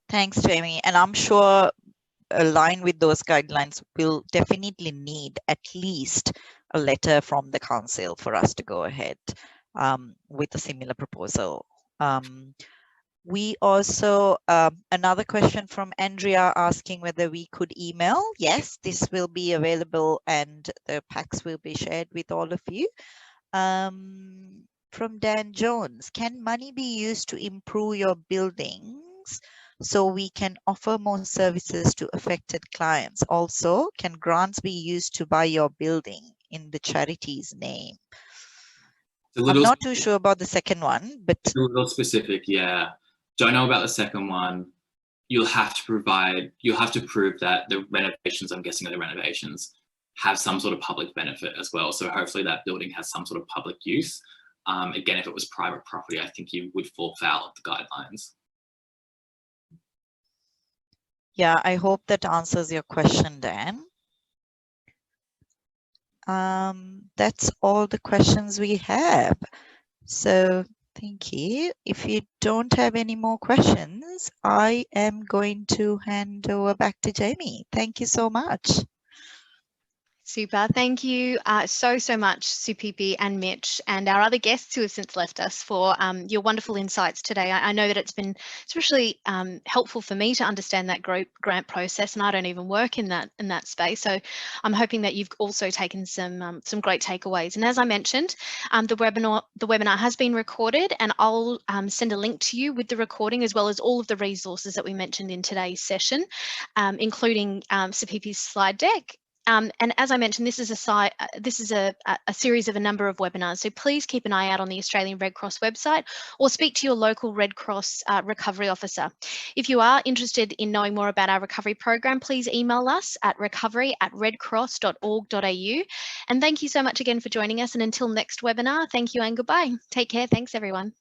Thanks, Jamie. And I'm sure aligned with those guidelines, we'll definitely need at least a letter from the council for us to go ahead with a similar proposal. We also, another question from Andrea asking whether we could email. Yes, this will be available and the packs will be shared with all of you. From Dan Jones, can money be used to improve your buildings so we can offer more services to affected clients? Also, can grants be used to buy your building in the charity's name? I'm not too sure about the second one, but a little specific, yeah. Don't know about the second one. You'll have to prove that the renovations, I'm guessing are the renovations, have some sort of public benefit as well. So hopefully that building has some sort of public use. Again, if it was private property, I think you would fall foul of the guidelines. Yeah, I hope that answers your question, Dan. That's all the questions we have. So thank you. If you don't have any more questions, I am going to hand over back to Jamie. Thank you so much. Super. Thank you so much, Supipi and Mitch, and our other guests who have since left us for your wonderful insights today. I know that it's been especially helpful for me to understand that grant process, and I don't even work in that space. So I'm hoping that you've also taken some great takeaways. And as I mentioned, the webinar has been recorded, and I'll send a link to you with the recording, as well as all of the resources that we mentioned in today's session, including Supipi's slide deck. And as I mentioned, this is a series of a number of webinars, so please keep an eye out on the Australian Red Cross website or speak to your local Red Cross recovery officer. If you are interested in knowing more about our recovery program, please email us at recovery@redcross.org.au. And thank you so much again for joining us, and until next webinar, thank you and goodbye. Take care. Thanks, everyone.